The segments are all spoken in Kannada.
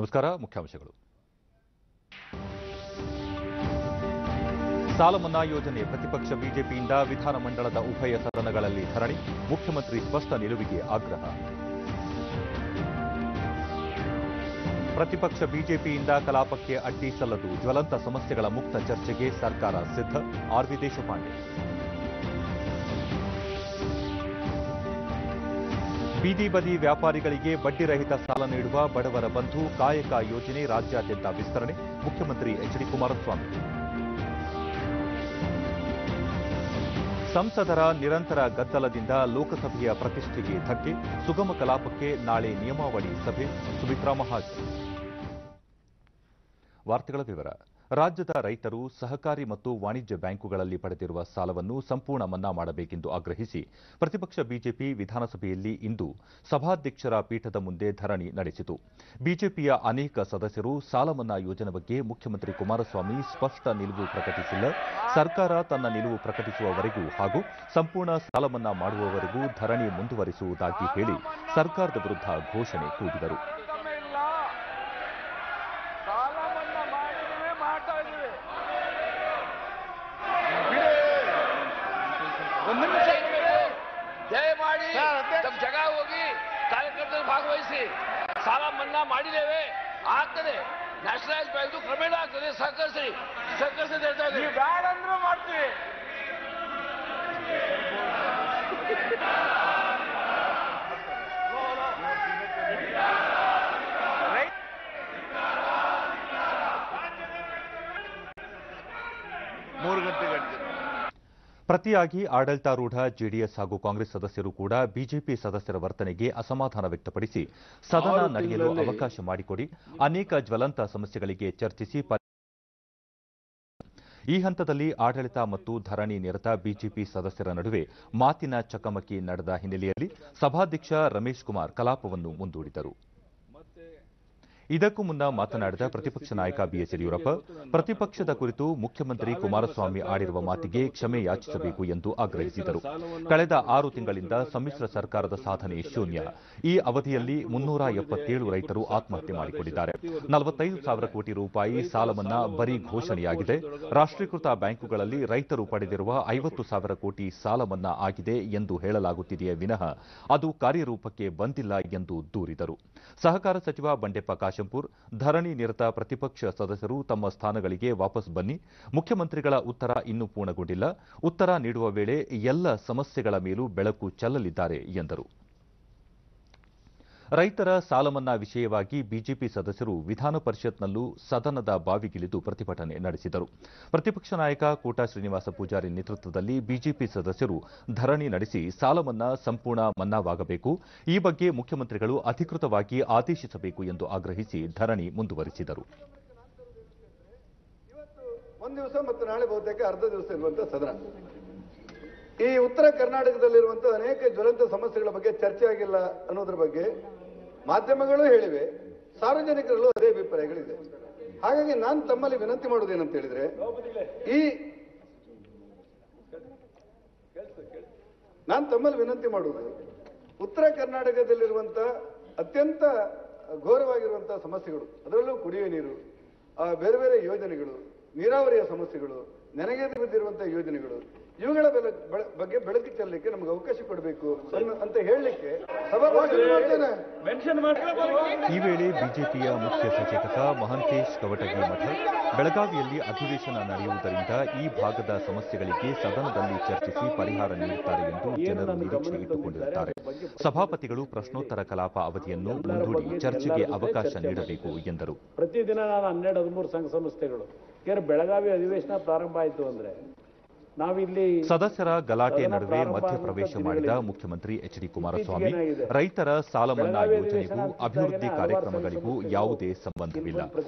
ನಮಸ್ಕಾರ. ಮುಖ್ಯಾಂಶಗಳು. ಸಾಲ ಮನ್ನಾ ಯೋಜನೆ ಪ್ರತಿಪಕ್ಷ ಬಿಜೆಪಿಯಿಂದ ವಿಧಾನಮಂಡಲದ ಉಭಯ ಸದನಗಳಲ್ಲಿ ಧರಣಿ, ಮುಖ್ಯಮಂತ್ರಿ ಸ್ಪಷ್ಟ ನಿಲುವಿಗೆ ಆಗ್ರಹ. ಪ್ರತಿಪಕ್ಷ ಬಿಜೆಪಿಯಿಂದ ಕಲಾಪಕ್ಕೆ ಅಡ್ಡಿ ಸಲ್ಲದು, ಜ್ವಲಂತ ಸಮಸ್ಯೆಗಳ ಮುಕ್ತ ಚರ್ಚೆಗೆ ಸರ್ಕಾರ ಸಿದ್ಧ, ಆರ್.ವಿ. ದೇಶಪಾಂಡೆ. ಬೀದಿ ಬದಿ ವ್ಯಾಪಾರಿಗಳಿಗೆ ಬಡ್ಡಿರಹಿತ ಸಾಲ ನೀಡುವ ಬಡವರ ಬಂಧು ಕಾಯಕ ಯೋಜನೆ ರಾಜ್ಯಾದ್ಯಂತ ವಿಸ್ತರಣೆ, ಮುಖ್ಯಮಂತ್ರಿ ಎಚ್.ಡಿ. ಕುಮಾರಸ್ವಾಮಿ. ಸಂಸದರ ನಿರಂತರ ಗದ್ದಲದಿಂದ ಲೋಕಸಭೆಯ ಪ್ರತಿಷ್ಠೆಗೆ ಧಕ್ಕೆ, ಸುಗಮ ಕಲಾಪಕ್ಕೆ ನಾಳೆ ನಿಯಮಾವಳಿ ಸಭೆ, ಸುಮಿತ್ರಾ ಮಹಾಜನ್. ವಾರ್ತೆಗಳ ವಿವರ. ರಾಜ್ಯದ ರೈತರು ಸಹಕಾರಿ ಮತ್ತು ವಾಣಿಜ್ಯ ಬ್ಯಾಂಕುಗಳಲ್ಲಿ ಪಡೆದಿರುವ ಸಾಲವನ್ನು ಸಂಪೂರ್ಣ ಮನ್ನಾ ಮಾಡಬೇಕೆಂದು ಆಗ್ರಹಿಸಿ ಪ್ರತಿಪಕ್ಷ ಬಿಜೆಪಿ ವಿಧಾನಸಭೆಯಲ್ಲಿ ಇಂದು ಸಭಾಧ್ಯಕ್ಷರ ಪೀಠದ ಮುಂದೆ ಧರಣಿ ನಡೆಸಿತು. ಬಿಜೆಪಿಯ ಅನೇಕ ಸದಸ್ಯರು ಸಾಲ ಮನ್ನಾ ಯೋಜನೆ ಬಗ್ಗೆ ಮುಖ್ಯಮಂತ್ರಿ ಕುಮಾರಸ್ವಾಮಿ ಸ್ಪಷ್ಟ ನಿಲುವು ಪ್ರಕಟಿಸಿಲ್ಲ, ಸರ್ಕಾರ ತನ್ನ ನಿಲುವು ಪ್ರಕಟಿಸುವವರೆಗೂ ಹಾಗೂ ಸಂಪೂರ್ಣ ಸಾಲ ಮನ್ನಾ ಮಾಡುವವರೆಗೂ ಧರಣಿ ಮುಂದುವರಿಸುವುದಾಗಿ ಹೇಳಿ ಸರ್ಕಾರದ ವಿರುದ್ಧ ಘೋಷಣೆ ಕೂಗಿದರು. ದಯಮಾಡಿ ನಮ್ಮ ಜಾಗ ಹೋಗಿ ಕಾರ್ಯಕ್ರಮದಲ್ಲಿ ಭಾಗವಹಿಸಿ. ಸಾಲ ಮನ್ನಾ ಮಾಡಿದ್ದೇವೆ, ಆಗ್ತದೆ. ನ್ಯಾಷನಲೈಸ್ ಬ್ಯಾಂಕ್ ಕ್ರಮೇಣ ಆಗ್ತದೆ. ಸಹಕರಿಸಿ ಹೇಳ್ತಾ ಇದ್ದೀವಿ. ಬ್ಯಾಡ್ ಅಂದ್ರೂ ಮಾಡ್ತೀವಿ. ಪ್ರತಿಯಾಗಿ ಆಡಳಿತಾರೂಢ ಜೆಡಿಎಸ್ ಹಾಗೂ ಕಾಂಗ್ರೆಸ್ ಸದಸ್ಯರು ಕೂಡ ಬಿಜೆಪಿ ಸದಸ್ಯರ ವರ್ತನೆಗೆ ಅಸಮಾಧಾನ ವ್ಯಕ್ತಪಡಿಸಿ ಸದನ ನಡೆಯಲು ಅವಕಾಶ ಮಾಡಿಕೊಡಿ, ಅನೇಕ ಜ್ವಲಂತ ಸಮಸ್ಯೆಗಳಿಗೆ ಚರ್ಚಿಸಿ ಈ ಹಂತದಲ್ಲಿ ಆಡಳಿತ ಮತ್ತು ಧರಣಿ ನಿರತ ಬಿಜೆಪಿ ಸದಸ್ಯರ ನಡುವೆ ಮಾತಿನ ಚಕಮಕಿ ನಡೆದ ಹಿನ್ನೆಲೆಯಲ್ಲಿ ಸಭಾಧ್ಯಕ್ಷ ರಮೇಶ್ ಕುಮಾರ್ ಕಲಾಪವನ್ನು ಮುಂದೂಡಿದರು. ಇದಕ್ಕೂ ಮುನ್ನ ಮಾತನಾಡಿದ ಪ್ರತಿಪಕ್ಷ ನಾಯಕ ಬಿಎಸ್ ಯಡಿಯೂರಪ್ಪ, ಪ್ರತಿಪಕ್ಷದ ಕುರಿತು ಮುಖ್ಯಮಂತ್ರಿ ಕುಮಾರಸ್ವಾಮಿ ಆಡಿರುವ ಮಾತಿಗೆ ಕ್ಷಮೆ ಯಾಚಿಸಬೇಕು ಎಂದು ಆಗ್ರಹಿಸಿದರು. ಕಳೆದ 6 ತಿಂಗಳಿಂದ ಸಮ್ಮಿಶ್ರ ಸರ್ಕಾರದ ಸಾಧನೆ ಶೂನ್ಯ. ಈ ಅವಧಿಯಲ್ಲಿ 377 ರೈತರು ಆತ್ಮಹತ್ಯೆ ಮಾಡಿಕೊಂಡಿದ್ದಾರೆ. 45,000 ಕೋಟಿ ರೂಪಾಯಿ ಸಾಲ ಮನ್ನಾ ಬರೀ ಘೋಷಣೆಯಾಗಿದೆ. ರಾಷ್ಟ್ರೀಕೃತ ಬ್ಯಾಂಕುಗಳಲ್ಲಿ ರೈತರು ಪಡೆದಿರುವ 50,000 ಕೋಟಿ ಸಾಲ ಮನ್ನಾ ಆಗಿದೆ ಎಂದು ಹೇಳಲಾಗುತ್ತಿದೆಯೇ ವಿನಃ ಅದು ಕಾರ್ಯರೂಪಕ್ಕೆ ಬಂದಿಲ್ಲ ಎಂದು ದೂರಿದರು. ಸಹಕಾರ ಸಚಿವ ಬಂಡೆಪ್ಪ ಕಾಶೆಂಪೂರ್, ಧರಣಿ ನಿರತ ಪ್ರತಿಪಕ್ಷ ಸದಸ್ಯರು ತಮ್ಮ ಸ್ಥಾನಗಳಿಗೆ ವಾಪಸ್ ಬನ್ನಿ, ಮುಖ್ಯಮಂತ್ರಿಗಳ ಉತ್ತರ ಇನ್ನೂ ಪೂರ್ಣಗೊಂಡಿಲ್ಲ, ಉತ್ತರ ನೀಡುವ ವೇಳೆ ಎಲ್ಲ ಸಮಸ್ಯೆಗಳ ಮೇಲೂ ಬೆಳಕು ಚೆಲ್ಲಲಿದ್ದಾರೆ ಎಂದರು. ರೈತರ ಸಾಲ ಮನ್ನಾ ವಿಷಯವಾಗಿ ಬಿಜೆಪಿ ಸದಸ್ಯರು ವಿಧಾನ ಪರಿಷತ್ನಲ್ಲೂ ಸದನದ ಬಾವಿಗಿಳಿದು ಪ್ರತಿಭಟನೆ ನಡೆಸಿದರು. ಪ್ರತಿಪಕ್ಷ ನಾಯಕ ಕೋಟಾ ಶ್ರೀನಿವಾಸ ಪೂಜಾರಿ ನೇತೃತ್ವದಲ್ಲಿ ಬಿಜೆಪಿ ಸದಸ್ಯರು ಧರಣಿ ನಡೆಸಿ ಸಾಲ ಮನ್ನಾ ಸಂಪೂರ್ಣ ಮನ್ನಾವಾಗಬೇಕು, ಈ ಬಗ್ಗೆ ಮುಖ್ಯಮಂತ್ರಿಗಳು ಅಧಿಕೃತವಾಗಿ ಆದೇಶಿಸಬೇಕು ಎಂದು ಆಗ್ರಹಿಸಿ ಧರಣಿ ಮುಂದುವರಿಸಿದರು. ಒಂದು ದಿವಸ ಮತ್ತು ನಾಳೆ ಬಹುತೇಕ ಅರ್ಧ ದಿವಸ ಇರುವಂತಹ ಸದನ, ಈ ಉತ್ತರ ಕರ್ನಾಟಕದಲ್ಲಿರುವಂತಹ ಅನೇಕ ಜ್ವಲಂತ ಸಮಸ್ಯೆಗಳ ಬಗ್ಗೆ ಚರ್ಚೆ ಆಗಿಲ್ಲ ಅನ್ನೋದ್ರ ಬಗ್ಗೆ ಮಾಧ್ಯಮಗಳು ಹೇಳಿವೆ, ಸಾರ್ವಜನಿಕರಲ್ಲೂ ಅದೇ ಅಭಿಪ್ರಾಯಗಳಿದೆ. ಹಾಗಾಗಿ ನಾನು ತಮ್ಮಲ್ಲಿ ವಿನಂತಿ ಮಾಡುವುದೇನಂತ ಹೇಳಿದ್ರೆ, ಉತ್ತರ ಕರ್ನಾಟಕದಲ್ಲಿರುವಂತಹ ಅತ್ಯಂತ ಘೋರವಾಗಿರುವಂತಹ ಸಮಸ್ಯೆಗಳು, ಅದರಲ್ಲೂ ಕುಡಿಯುವ ನೀರು, ಬೇರೆ ಬೇರೆ ಯೋಜನೆಗಳು, ನೀರಾವರಿಯ ಸಮಸ್ಯೆಗಳು, ನೆನೆಗೆ ಬಿದ್ದಿರುವಂತಹ ಯೋಜನೆಗಳು, ಇವುಗಳ ಬಗ್ಗೆ ಬೆಳಕು ಚೆಲ್ಲಲಿಕ್ಕೆ ನಮಗೆ ಅವಕಾಶ ಕೊಡಬೇಕು ಅಂತ ಹೇಳಲಿಕ್ಕೆ ಈ ವೇಳೆ ಬಿಜೆಪಿಯ ಮುಖ್ಯ ಸಚೇತಕ ಮಹಂತೇಶ್ ಕವಟಗಿ ಮಠ, ಬೆಳಗಾವಿಯಲ್ಲಿ ಅಧಿವೇಶನ ನಡೆಯುವುದರಿಂದ ಈ ಭಾಗದ ಸಮಸ್ಯೆಗಳಿಗೆ ಸದನದಲ್ಲಿ ಚರ್ಚಿಸಿ ಪರಿಹಾರ ನೀಡುತ್ತಾರೆ ಎಂದು ಜನರು ನಿರೀಕ್ಷೆ ಇಟ್ಟುಕೊಂಡಿರುತ್ತಾರೆ. ಸಭಾಪತಿಗಳು ಪ್ರಶ್ನೋತ್ತರ ಕಲಾಪ ಅವಧಿಯನ್ನು ಮುಂದೂಡಿ ಚರ್ಚೆಗೆ ಅವಕಾಶ ನೀಡಬೇಕು ಎಂದರು. ಪ್ರತಿದಿನ ನಾನು 12-13 ಸಂಘ ಸಂಸ್ಥೆಗಳು ಬೆಳಗಾವಿ ಅಧಿವೇಶನ ಪ್ರಾರಂಭ ಆಯಿತು ಅಂದ್ರೆ ನಾವಿಲ್ಲಿ ಸದಸ್ಯರ ಗಲಾಟೆ ನಡುವೆ ಮಧ್ಯಪ್ರವೇಶ ಮಾಡಿದ ಮುಖ್ಯಮಂತ್ರಿ ಎಚ್.ಡಿ. ಕುಮಾರಸ್ವಾಮಿ, ರೈತರ ಸಾಲ ಮನ್ನಾ ಯೋಜನೆಗೂ ಅಭಿವೃದ್ಧಿ ಕಾರ್ಯಕ್ರಮಗಳಿಗೂ ಯಾವುದೇ ಸಂಬಂಧವಿಲ್ಲ.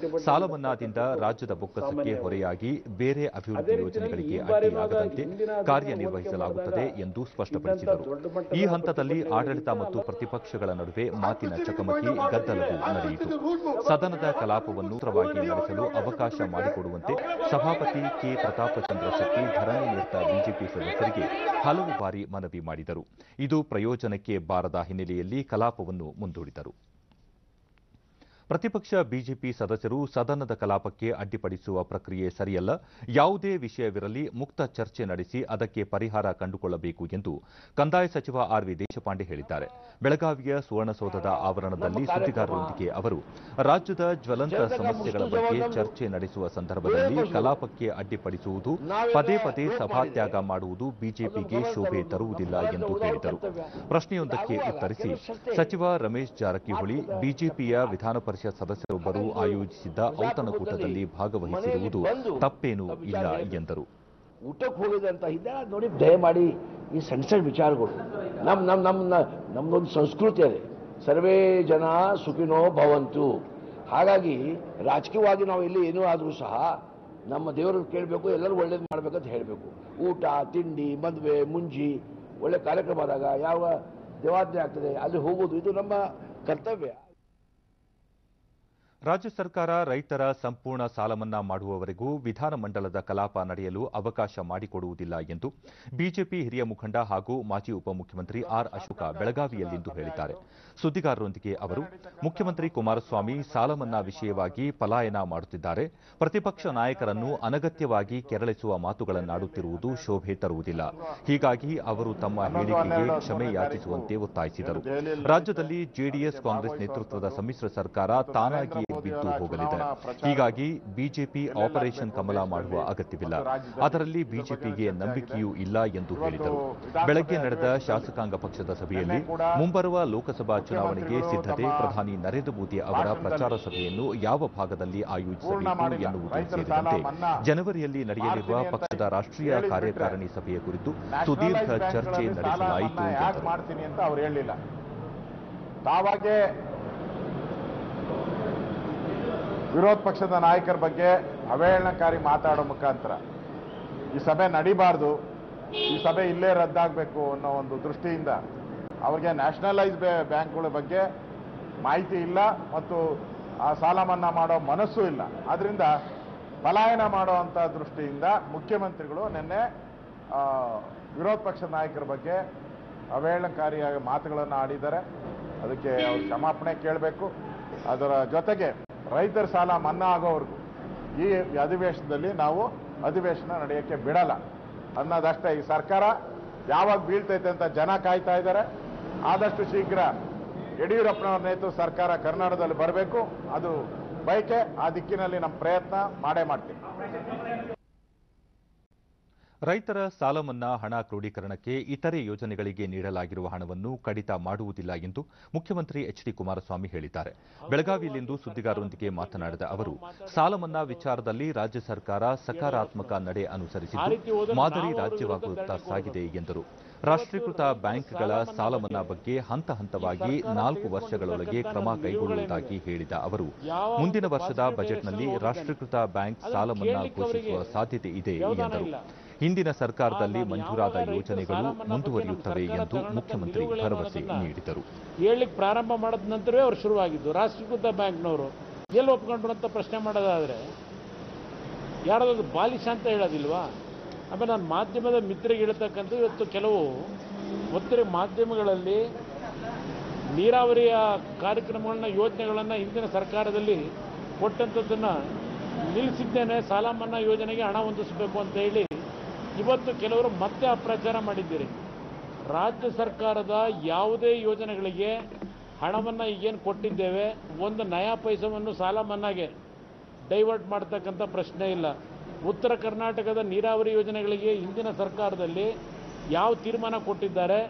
ಸಾಲ ಮನ್ನಾದಿಂದ ರಾಜ್ಯದ ಬೊಕ್ಕಸಕ್ಕೆ ಹೊರೆಯಾಗಿ ಬೇರೆ ಅಭಿವೃದ್ಧಿ ಯೋಜನೆಗಳಿಗೆ ಅಡ್ಡಿಯಾಗದಂತೆ ಕಾರ್ಯನಿರ್ವಹಿಸಲಾಗುತ್ತದೆ ಎಂದು ಸ್ಪಷ್ಟಪಡಿಸಿದರು. ಈ ಹಂತದಲ್ಲಿ ಆಡಳಿತ ಮತ್ತು ಪ್ರತಿಪಕ್ಷಗಳ ನಡುವೆ ಮಾತಿನ ಚಕಮಕಿ, ಗದ್ದಲವೂ ನಡೆಯಿತು. ಸದನದ ಕಲಾಪವನ್ನು ಸುಸೂತ್ರವಾಗಿ ನಡೆಸಲು ಅವಕಾಶ ಮಾಡಿಕೊಡುವಂತೆ ಸಭಾಪತಿ ಕೆ. ಪ್ರತಾಪಚಂದ್ರ ಶೆಟ್ಟಿ ಧರಣಿ ನಿರತ ಬಿಜೆಪಿ ಸದಸ್ಯರಿಗೆ ಹಲವು ಬಾರಿ ಮನವಿ ಮಾಡಿದರು. ಇದು ಪ್ರಯೋಜನಕ್ಕೆ ಬಾರದ ಹಿನ್ನೆಲೆಯಲ್ಲಿ ಕಲಾಪವನ್ನು ಮುಂದೂಡಿದರು. ಪ್ರತಿಪಕ್ಷ ಬಿಜೆಪಿ ಸದಸ್ಯರು ಸದನದ ಕಲಾಪಕ್ಕೆ ಅಡ್ಡಿಪಡಿಸುವ ಪ್ರಕ್ರಿಯೆ ಸರಿಯಲ್ಲ. ಯಾವುದೇ ವಿಷಯವಿರಲಿ ಮುಕ್ತ ಚರ್ಚೆ ನಡೆಸಿ ಅದಕ್ಕೆ ಪರಿಹಾರ ಕಂಡುಕೊಳ್ಳಬೇಕು ಎಂದು ಕಂದಾಯ ಸಚಿವ ಆರ್.ವಿ. ದೇಶಪಾಂಡೆ ಹೇಳಿದ್ದಾರೆ. ಬೆಳಗಾವಿಯ ಸುವರ್ಣಸೌಧದ ಆವರಣದಲ್ಲಿ ಸುದ್ದಿಗಾರರೊಂದಿಗೆ ಅವರು ರಾಜ್ಯದ ಜ್ವಲಂತ ಸಮಸ್ಯೆಗಳ ಬಗ್ಗೆ ಚರ್ಚೆ ನಡೆಸುವ ಸಂದರ್ಭದಲ್ಲಿ ಕಲಾಪಕ್ಕೆ ಅಡ್ಡಿಪಡಿಸುವುದು, ಪದೇ ಪದೇ ಸಭಾತ್ಯಾಗ ಮಾಡುವುದು ಬಿಜೆಪಿಗೆ ಶೋಭೆ ತರುವುದಿಲ್ಲ ಎಂದು ಹೇಳಿದರು. ಪ್ರಶ್ನೆಯೊಂದಕ್ಕೆ ಉತ್ತರಿಸಿ ಸಚಿವ ರಮೇಶ್ ಜಾರಕಿಹೊಳಿ ಬಿಜೆಪಿಯ ವಿಧಾನ ಪರಿಷತ್ ಸದಸ್ಯರೊಬ್ಬರು ಆಯೋಜಿಸಿದ್ದ ಔತಣಕೂಟದಲ್ಲಿ ಭಾಗವಹಿಸಿರುವುದು ತಪ್ಪೇನೂ ಇಲ್ಲ ಎಂದರು. ಊಟಕ್ಕೆ ಹೋಗಿದಂತ ಇದ್ದ ನೋಡಿ, ದಯಮಾಡಿ ಈ ಸಣ್ಣ ಸಣ್ಣ ವಿಚಾರಗಳು ನಮ್ದೊಂದು ಸಂಸ್ಕೃತಿ ಇದೆ, ಸರ್ವೇ ಜನ ಸುಖಿನೋ ಭವಂತು. ಹಾಗಾಗಿ ರಾಜಕೀಯವಾಗಿ ನಾವು ಎಲ್ಲಿ ಏನೂ ಆದರೂ ಸಹ ನಮ್ಮ ದೇವರನ್ನು ಕೇಳಬೇಕು, ಎಲ್ಲರೂ ಒಳ್ಳೇದು ಮಾಡಬೇಕಂತ ಹೇಳಬೇಕು. ಊಟ ತಿಂಡಿ ಮದುವೆ ಮುಂಜಿ ಒಳ್ಳೆ ಕಾರ್ಯಕ್ರಮ ಆದಾಗ ಯಾವ ದೇವಾಜ್ಞೆ ಆಗ್ತದೆ ಅಲ್ಲಿ ಹೋಗೋದು, ಇದು ನಮ್ಮ ಕರ್ತವ್ಯ. ರಾಜ್ಯ ಸರ್ಕಾರ ರೈತರ ಸಂಪೂರ್ಣ ಸಾಲಮನ್ನಾ ಮಾಡುವವರೆಗೂ ವಿಧಾನಮಂಡಲದ ಕಲಾಪ ನಡೆಯಲು ಅವಕಾಶ ಮಾಡಿಕೊಡುವುದಿಲ್ಲ ಎಂದು ಬಿಜೆಪಿ ಹಿರಿಯ ಮುಖಂಡ ಹಾಗೂ ಮಾಜಿ ಉಪಮುಖ್ಯಮಂತ್ರಿ ಆರ್. ಅಶೋಕ ಬೆಳಗಾವಿಯಲ್ಲಿಂದು ಹೇಳಿದ್ದಾರೆ. ಸುದ್ದಿಗಾರರೊಂದಿಗೆ ಅವರು, ಮುಖ್ಯಮಂತ್ರಿ ಕುಮಾರಸ್ವಾಮಿ ಸಾಲಮನ್ನಾ ವಿಷಯವಾಗಿ ಪಲಾಯನ ಮಾಡುತ್ತಿದ್ದಾರೆ. ಪ್ರತಿಪಕ್ಷ ನಾಯಕರನ್ನು ಅನಗತ್ಯವಾಗಿ ಕೆರಳಿಸುವ ಮಾತುಗಳನ್ನಾಡುತ್ತಿರುವುದು ಶೋಭೆ ತರುವುದಿಲ್ಲ. ಹೀಗಾಗಿ ಅವರು ತಮ್ಮ ಹೇಳಿಕೆಗೆ ಕ್ಷಮೆ ಯಾಚಿಸುವಂತೆ ಒತ್ತಾಯಿಸಿದರು. ರಾಜ್ಯದಲ್ಲಿ ಜೆಡಿಎಸ್ ಕಾಂಗ್ರೆಸ್ ನೇತೃತ್ವದ ಸಮ್ಮಿಶ್ರ ಸರ್ಕಾರ ತಾನಾಗಿಯೇ ಬಿದ್ದು ಹೋಗಲಿದೆ. ಹೀಗಾಗಿ ಬಿಜೆಪಿ ಆಪರೇಷನ್ ಕಮಲ ಮಾಡುವ ಅಗತ್ಯವಿಲ್ಲ. ಅದರಲ್ಲಿ ಬಿಜೆಪಿಗೆ ನಂಬಿಕೆಯೂ ಇಲ್ಲ ಎಂದು ಹೇಳಿದರು. ಬೆಳಗ್ಗೆ ನಡೆದ ಶಾಸಕಾಂಗ ಪಕ್ಷದ ಸಭೆಯಲ್ಲಿ ಮುಂಬರುವ ಲೋಕಸಭಾ ಚುನಾವಣೆಗೆ ಸಿದ್ಧತೆ, ಪ್ರಧಾನಿ ನರೇಂದ್ರ ಮೋದಿ ಅವರ ಪ್ರಚಾರ ಸಭೆಯನ್ನು ಯಾವ ಭಾಗದಲ್ಲಿ ಆಯೋಜಿಸಬೇಕು ಎನ್ನುವುದು ಸೇರಿದಂತೆ ಜನವರಿಯಲ್ಲಿ ನಡೆಯಲಿರುವ ಪಕ್ಷದ ರಾಷ್ಟ್ರೀಯ ಕಾರ್ಯಕಾರಿಣಿ ಸಭೆಯ ಕುರಿತು ಸುದೀರ್ಘ ಚರ್ಚೆ ನಡೆಸಲಾಯಿತು ಎಂದರು. ವಿರೋಧ ಪಕ್ಷದ ನಾಯಕರ ಬಗ್ಗೆ ಅವಹೇಳನಕಾರಿ ಮಾತಾಡೋ ಮುಖಾಂತರ ಈ ಸಭೆ ನಡಿಬಾರ್ದು, ಈ ಸಭೆ ಇಲ್ಲೇ ರದ್ದಾಗಬೇಕು ಅನ್ನೋ ಒಂದು ದೃಷ್ಟಿಯಿಂದ ಅವ್ರಿಗೆ ನ್ಯಾಷನಲೈಸ್ ಬ್ಯಾಂಕ್ಗಳ ಬಗ್ಗೆ ಮಾಹಿತಿ ಇಲ್ಲ ಮತ್ತು ಆ ಸಾಲ ಮನ್ನಾ ಮಾಡೋ ಮನಸ್ಸು ಇಲ್ಲ. ಆದ್ರಿಂದ ಪಲಾಯನ ಮಾಡೋ ಅಂಥ ದೃಷ್ಟಿಯಿಂದ ಮುಖ್ಯಮಂತ್ರಿಗಳು ನಿನ್ನೆ ವಿರೋಧ ಪಕ್ಷದ ನಾಯಕರ ಬಗ್ಗೆ ಅವಹೇಳನಕಾರಿಯಾಗಿ ಮಾತುಗಳನ್ನು ಆಡಿದ್ದಾರೆ. ಅದಕ್ಕೆ ಅವರು ಕ್ಷಮಾಪಣೆ ಕೇಳಬೇಕು. ಅದರ ಜೊತೆಗೆ ರೈತರ ಸಾಲ ಮನ್ನಾ ಆಗೋವರೆಗೂ ಈ ಅಧಿವೇಶನದಲ್ಲಿ ನಾವು ಅಧಿವೇಶನ ನಡೆಯೋಕ್ಕೆ ಬಿಡಲ್ಲ ಅನ್ನೋದಷ್ಟೇ. ಈ ಸರ್ಕಾರ ಯಾವಾಗ ಬೀಳ್ತೈತೆ ಅಂತ ಜನ ಕಾಯ್ತಾ ಇದ್ದಾರೆ. ಆದಷ್ಟು ಶೀಘ್ರ ಯಡಿಯೂರಪ್ಪನವರ ನೇತೃತ್ವದ ಸರ್ಕಾರ ಕರ್ನಾಟಕದಲ್ಲಿ ಬರಬೇಕು, ಅದು ಬಯಕೆ. ಆ ದಿಕ್ಕಿನಲ್ಲಿ ನಮ್ಮ ಪ್ರಯತ್ನ ಮಾಡೇ ಮಾಡ್ತೀವಿ. ರೈತರ ಸಾಲ ಮನ್ನಾ ಹಣ ಕ್ರೋಢೀಕರಣಕ್ಕೆ ಇತರೆ ಯೋಜನೆಗಳಿಗೆ ನೀಡಲಾಗಿರುವ ಹಣವನ್ನು ಕಡಿತ ಮಾಡುವುದಿಲ್ಲ ಎಂದು ಮುಖ್ಯಮಂತ್ರಿ ಎಚ್.ಡಿ. ಕುಮಾರಸ್ವಾಮಿ ಹೇಳಿದ್ದಾರೆ. ಬೆಳಗಾವಿಯಲ್ಲಿಂದು ಸುದ್ದಿಗಾರರೊಂದಿಗೆ ಮಾತನಾಡಿದ ಅವರು, ಸಾಲ ಮನ್ನಾ ವಿಚಾರದಲ್ಲಿ ರಾಜ್ಯ ಸರ್ಕಾರ ಸಕಾರಾತ್ಮಕ ನಡೆ ಅನುಸರಿಸಿದ್ದು ಮಾದರಿ ರಾಜ್ಯವಾಗುತ್ತಾ ಸಾಗಿದೆ ಎಂದರು. ರಾಷ್ಟ್ರೀಕೃತ ಬ್ಯಾಂಕ್ಗಳ ಸಾಲ ಮನ್ನಾ ಬಗ್ಗೆ ಹಂತ ಹಂತವಾಗಿ 4 ವರ್ಷಗಳೊಳಗೆ ಕ್ರಮ ಕೈಗೊಳ್ಳುವುದಾಗಿ ಹೇಳಿದ ಅವರು, ಮುಂದಿನ ವರ್ಷದ ಬಜೆಟ್ನಲ್ಲಿ ರಾಷ್ಟ್ರೀಕೃತ ಬ್ಯಾಂಕ್ ಸಾಲ ಮನ್ನಾ ಘೋಷಿಸುವ ಸಾಧ್ಯತೆ ಇದೆ ಎಂದರು. ಹಿಂದಿನ ಸರ್ಕಾರದಲ್ಲಿ ಮಂಜೂರಾದ ಯೋಜನೆಗಳು ಮುಂದುವರಿಯುತ್ತವೆ ಎಂದು ಮುಖ್ಯಮಂತ್ರಿ ಭರವಸೆ ನೀಡಿದರು. ಹೇಳಲಿಕ್ಕೆ ಪ್ರಾರಂಭ ಮಾಡಿದ ನಂತರವೇ ಅವರು ಶುರುವಾಗಿದ್ದು. ರಾಷ್ಟ್ರೀಕೃತ ಬ್ಯಾಂಕ್ನವರು ಎಲ್ಲಿ ಒಪ್ಕೊಂಡ್ರು ಅಂತ ಪ್ರಶ್ನೆ ಮಾಡೋದಾದ್ರೆ ಯಾರಾದ್ರೂ ಬಾಲಿಶ ಅಂತ ಹೇಳೋದಿಲ್ವಾ? ಆಮೇಲೆ ನಾನು ಮಾಧ್ಯಮದ ಮಿತ್ರರಿಗೆ ಹೇಳ್ತಕ್ಕಂಥ, ಇವತ್ತು ಕೆಲವು ಒತ್ತರೆ ಮಾಧ್ಯಮಗಳಲ್ಲಿ ನೀರಾವರಿಯ ಕಾರ್ಯಕ್ರಮಗಳನ್ನ ಯೋಜನೆಗಳನ್ನು ಹಿಂದಿನ ಸರ್ಕಾರದಲ್ಲಿ ಕೊಟ್ಟಂಥದ್ದನ್ನು ನಿಲ್ಲಿಸಿದ್ದೇನೆ, ಸಾಲ ಮನ್ನಾ ಯೋಜನೆಗೆ ಹಣ ಹೊಂದಿಸಬೇಕು ಅಂತ ಹೇಳಿ ಇವತ್ತು ಕೆಲವರು ಮತ್ತೆ ಅಪ್ರಚಾರ ಮಾಡಿದ್ದೀರಿ. ರಾಜ್ಯ ಸರ್ಕಾರದ ಯಾವುದೇ ಯೋಜನೆಗಳಿಗೆ ಹಣವನ್ನು ಈಗೇನು ಕೊಟ್ಟಿದ್ದೇವೆ, ಒಂದು ನಯಾ ಪೈಸವನ್ನು ಸಾಲ ಮನ್ನಾಗೆ ಡೈವರ್ಟ್ ಮಾಡ್ತಕ್ಕಂಥ ಪ್ರಶ್ನೆ ಇಲ್ಲ. ಉತ್ತರ ಕರ್ನಾಟಕದ ನೀರಾವರಿ ಯೋಜನೆಗಳಿಗೆ ಹಿಂದಿನ ಸರ್ಕಾರದಲ್ಲಿ ಯಾವ ತೀರ್ಮಾನ ಕೊಟ್ಟಿದ್ದಾರೆ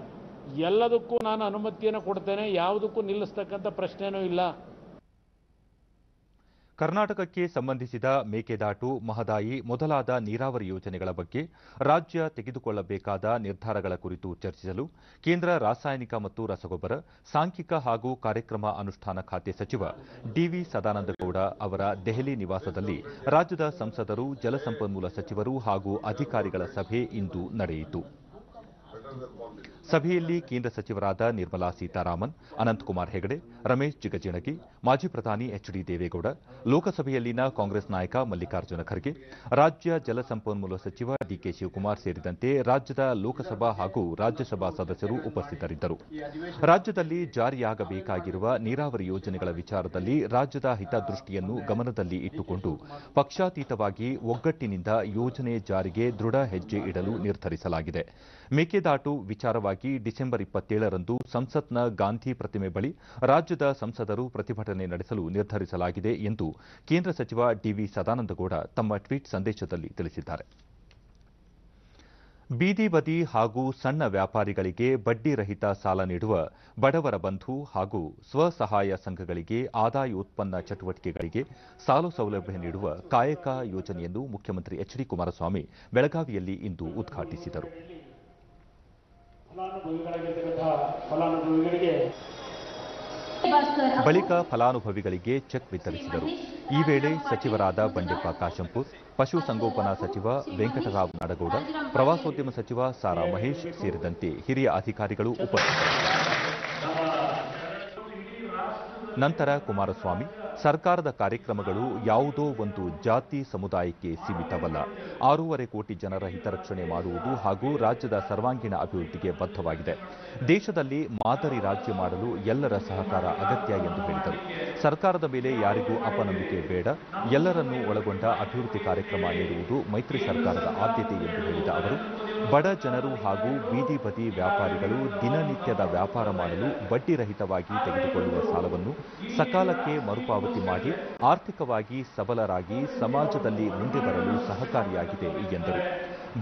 ಎಲ್ಲದಕ್ಕೂ ನಾನು ಅನುಮತಿಯನ್ನು ಕೊಡ್ತೇನೆ, ಯಾವುದಕ್ಕೂ ನಿಲ್ಲಿಸ್ತಕ್ಕಂಥ ಪ್ರಶ್ನೆನೂ ಇಲ್ಲ. ಕರ್ನಾಟಕಕ್ಕೆ ಸಂಬಂಧಿಸಿದ ಮೇಕೆದಾಟು, ಮಹದಾಯಿ ಮೊದಲಾದ ನೀರಾವರಿ ಯೋಜನೆಗಳ ಬಗ್ಗೆ ರಾಜ್ಯ ತೆಗೆದುಕೊಳ್ಳಬೇಕಾದ ನಿರ್ಧಾರಗಳ ಕುರಿತು ಚರ್ಚಿಸಲು ಕೇಂದ್ರ ರಾಸಾಯನಿಕ ಮತ್ತು ರಸಗೊಬ್ಬರ, ಸಾಂಖ್ಯಿಕ ಹಾಗೂ ಕಾರ್ಯಕ್ರಮ ಅನುಷ್ಠಾನ ಖಾತೆ ಸಚಿವ ಡಿವಿ ಸದಾನಂದಗೌಡ ಅವರ ದೆಹಲಿ ನಿವಾಸದಲ್ಲಿ ರಾಜ್ಯದ ಸಂಸದರು, ಜಲಸಂಪನ್ಮೂಲ ಸಚಿವರು ಹಾಗೂ ಅಧಿಕಾರಿಗಳ ಸಭೆ ಇಂದು ನಡೆಯಿತು. ಸಭೆಯಲ್ಲಿ ಕೇಂದ್ರ ಸಚಿವರಾದ ನಿರ್ಮಲಾ ಸೀತಾರಾಮನ್, ಅನಂತಕುಮಾರ್ ಹೆಗಡೆ, ರಮೇಶ್ ಜಿಗಜಿಣಗಿ, ಮಾಜಿ ಪ್ರಧಾನಿ ಎಚ್ಡಿ ದೇವೇಗೌಡ, ಲೋಕಸಭೆಯಲ್ಲಿನ ಕಾಂಗ್ರೆಸ್ ನಾಯಕ ಮಲ್ಲಿಕಾರ್ಜುನ ಖರ್ಗೆ, ರಾಜ್ಯ ಜಲಸಂಪನ್ಮೂಲ ಸಚಿವ ಡಿಕೆ ಶಿವಕುಮಾರ್ ಸೇರಿದಂತೆ ರಾಜ್ಯದ ಲೋಕಸಭಾ ಹಾಗೂ ರಾಜ್ಯಸಭಾ ಸದಸ್ಯರು ಉಪಸ್ಥಿತರಿದ್ದರು. ರಾಜ್ಯದಲ್ಲಿ ಜಾರಿಯಾಗಬೇಕಾಗಿರುವ ನೀರಾವರಿ ಯೋಜನೆಗಳ ವಿಚಾರದಲ್ಲಿ ರಾಜ್ಯದ ಹಿತದೃಷ್ಟಿಯನ್ನು ಗಮನದಲ್ಲಿ ಇಟ್ಟುಕೊಂಡು ಪಕ್ಷಾತೀತವಾಗಿ ಒಗ್ಗಟ್ಟಿನಿಂದ ಯೋಜನೆ ಜಾರಿಗೆ ದೃಢ ಹೆಜ್ಜೆ ಇಡಲು ನಿರ್ಧರಿಸಲಾಗಿದೆ. ಮೇಕೆದಾಟು ವಿಚಾರವಾಗಿ ಡಿಸೆಂಬರ್ 27ರಂದು ಸಂಸತ್ನ ಗಾಂಧಿ ಪ್ರತಿಮೆ ಬಳಿ ರಾಜ್ಯದ ಸಂಸದರು ಪ್ರತಿಭಟನೆ ನಡೆಸಲು ನಿರ್ಧರಿಸಲಾಗಿದೆ ಎಂದು ಕೇಂದ್ರ ಸಚಿವ ಡಿವಿ ಸದಾನಂದಗೌಡ ತಮ್ಮ ಟ್ವೀಟ್ ಸಂದೇಶದಲ್ಲಿ ತಿಳಿಸಿದ್ದಾರೆ. ಬೀದಿ ಬದಿ ಹಾಗೂ ಸಣ್ಣ ವ್ಯಾಪಾರಿಗಳಿಗೆ ಬಡ್ಡಿ ರಹಿತ ಸಾಲ ನೀಡುವ ಬಡವರ ಬಂಧು ಹಾಗೂ ಸ್ವಸಹಾಯ ಸಂಘಗಳಿಗೆ ಆದಾಯೋತ್ಪನ್ನ ಚಟುವಟಿಕೆಗಳಿಗೆ ಸಾಲ ಸೌಲಭ್ಯ ನೀಡುವ ಕಾಯಕ ಯೋಜನೆಯನ್ನು ಮುಖ್ಯಮಂತ್ರಿ ಎಚ್ಡಿ ಕುಮಾರಸ್ವಾಮಿ ಬೆಳಗಾವಿಯಲ್ಲಿ ಇಂದು ಉದ್ಘಾಟಿಸಿದರು. ಬಳಿಕ ಫಲಾನುಭವಿಗಳಿಗೆ ಚೆಕ್ ವಿತರಿಸಿದರು. ಈ ವೇಳೆ ಸಚಿವರಾದ ಬಂಡೆಪ್ಪ ಕಾಶಂಪುರ್, ಪಶುಸಂಗೋಪನಾ ಸಚಿವ ವೆಂಕಟರಾವ್ ನಾಡಗೌಡ, ಪ್ರವಾಸೋದ್ಯಮ ಸಚಿವ ಸಾರಾ ಮಹೇಶ್ ಸೇರಿದಂತೆ ಹಿರಿಯ ಅಧಿಕಾರಿಗಳು ಉಪಸ್ಥಿತರಿದ್ದರು. ನಂತರ ಕುಮಾರಸ್ವಾಮಿ, ಸರ್ಕಾರದ ಕಾರ್ಯಕ್ರಮಗಳು ಯಾವುದೋ ಒಂದು ಜಾತಿ ಸಮುದಾಯಕ್ಕೆ ಸೀಮಿತವಲ್ಲ, 6.5 ಕೋಟಿ ಜನರ ಹಿತರಕ್ಷಣೆ ಮಾಡುವುದು ಹಾಗೂ ರಾಜ್ಯದ ಸರ್ವಾಂಗೀಣ ಅಭಿವೃದ್ಧಿಗೆ ಬದ್ಧವಾಗಿದೆ. ದೇಶದಲ್ಲಿ ಮಾದರಿ ರಾಜ್ಯ ಮಾಡಲು ಎಲ್ಲರ ಸಹಕಾರ ಅಗತ್ಯ ಎಂದು ಹೇಳಿದರು. ಸರ್ಕಾರದ ಮೇಲೆ ಯಾರಿಗೂ ಅಪನಂಬಿಕೆ ಬೇಡ, ಎಲ್ಲರನ್ನೂ ಒಳಗೊಂಡ ಅಭಿವೃದ್ಧಿ ಕಾರ್ಯಕ್ರಮ ನೀಡುವುದು ಮೈತ್ರಿ ಸರ್ಕಾರದ ಆದ್ಯತೆ ಎಂದು ಹೇಳಿದ ಅವರು, ಬಡ ಜನರು ಹಾಗೂ ಬೀದಿ ಬದಿ ವ್ಯಾಪಾರಿಗಳು ದಿನನಿತ್ಯದ ವ್ಯಾಪಾರ ಮಾಡಲು ಬಡ್ಡಿ ರಹಿತವಾಗಿ ತೆಗೆದುಕೊಳ್ಳುವ ಸಾಲವನ್ನು ಸಕಾಲಕ್ಕೆ ಮರುಪಾವತಿ ಮಾಡಿ ಆರ್ಥಿಕವಾಗಿ ಸಬಲರಾಗಿ ಸಮಾಜದಲ್ಲಿ ಮುಂದೆ ಬರಲು ಸಹಕಾರಿಯಾಗಿದೆ ಎಂದರು.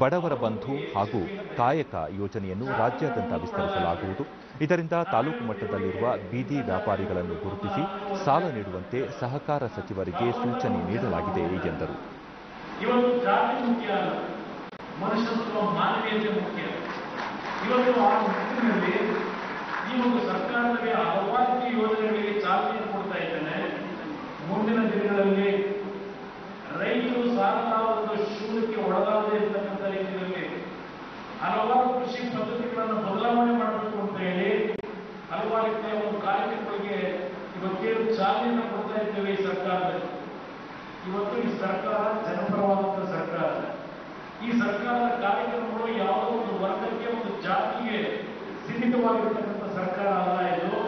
ಬಡವರ ಬಂಧು ಹಾಗೂ ಕಾಯಕ ಯೋಜನೆಯನ್ನು ರಾಜ್ಯಾದ್ಯಂತ ವಿಸ್ತರಿಸಲಾಗುವುದು. ಇದರಿಂದ ತಾಲೂಕು ಮಟ್ಟದಲ್ಲಿರುವ ಬೀದಿ ವ್ಯಾಪಾರಿಗಳನ್ನು ಗುರುತಿಸಿ ಸಾಲ ನೀಡುವಂತೆ ಸಹಕಾರ ಸಚಿವರಿಗೆ ಸೂಚನೆ ನೀಡಲಾಗಿದೆ ಎಂದರು. ಮನುಷ್ಯತ್ವ, ಮಾನವೀಯತೆ ಮುಖ್ಯ. ಇವತ್ತು ಆ ನಿಟ್ಟಿನಲ್ಲಿ ಈ ಒಂದು ಸರ್ಕಾರದಲ್ಲಿ ಹಲವಾರು ಯೋಜನೆಗಳಿಗೆ ಚಾಲನೆ ಕೊಡ್ತಾ ಇದ್ದೇನೆ. ಮುಂದಿನ ದಿನಗಳಲ್ಲಿ ರೈತರು ಸಾಲದ ಒಂದು ಶೂನ್ಯಕ್ಕೆ ಒಳಗಾಗದೇ ಇರತಕ್ಕಂಥ ರೀತಿಯಲ್ಲಿ ಹಲವಾರು ಕೃಷಿ ಪದ್ಧತಿಗಳನ್ನು ಬದಲಾವಣೆ ಮಾಡಬೇಕು ಅಂತ ಹೇಳಿ ಹಲವಾರು ರೀತಿಯ ಒಂದು ಕಾರ್ಯಕ್ರಮಗಳಿಗೆ ಇವತ್ತೇನು ಚಾಲನೆಯನ್ನು ಕೊಡ್ತಾ ಇದ್ದೇವೆ ಈ ಸರ್ಕಾರದಲ್ಲಿ. ಇವತ್ತು ಈ ಸರ್ಕಾರ ಜನಪರವಾದಂಥ ಸರ್ಕಾರ. ಈ ಸರ್ಕಾರದ ಕಾರ್ಯಕ್ರಮಗಳು ಯಾವುದೋ ಒಂದು ವರ್ಗಕ್ಕೆ, ಒಂದು ಜಾತಿಗೆ ಸೀಮಿತವಾಗಿರ್ತಕ್ಕಂಥ ಸರ್ಕಾರ ಅಲ್ಲ. ಇದು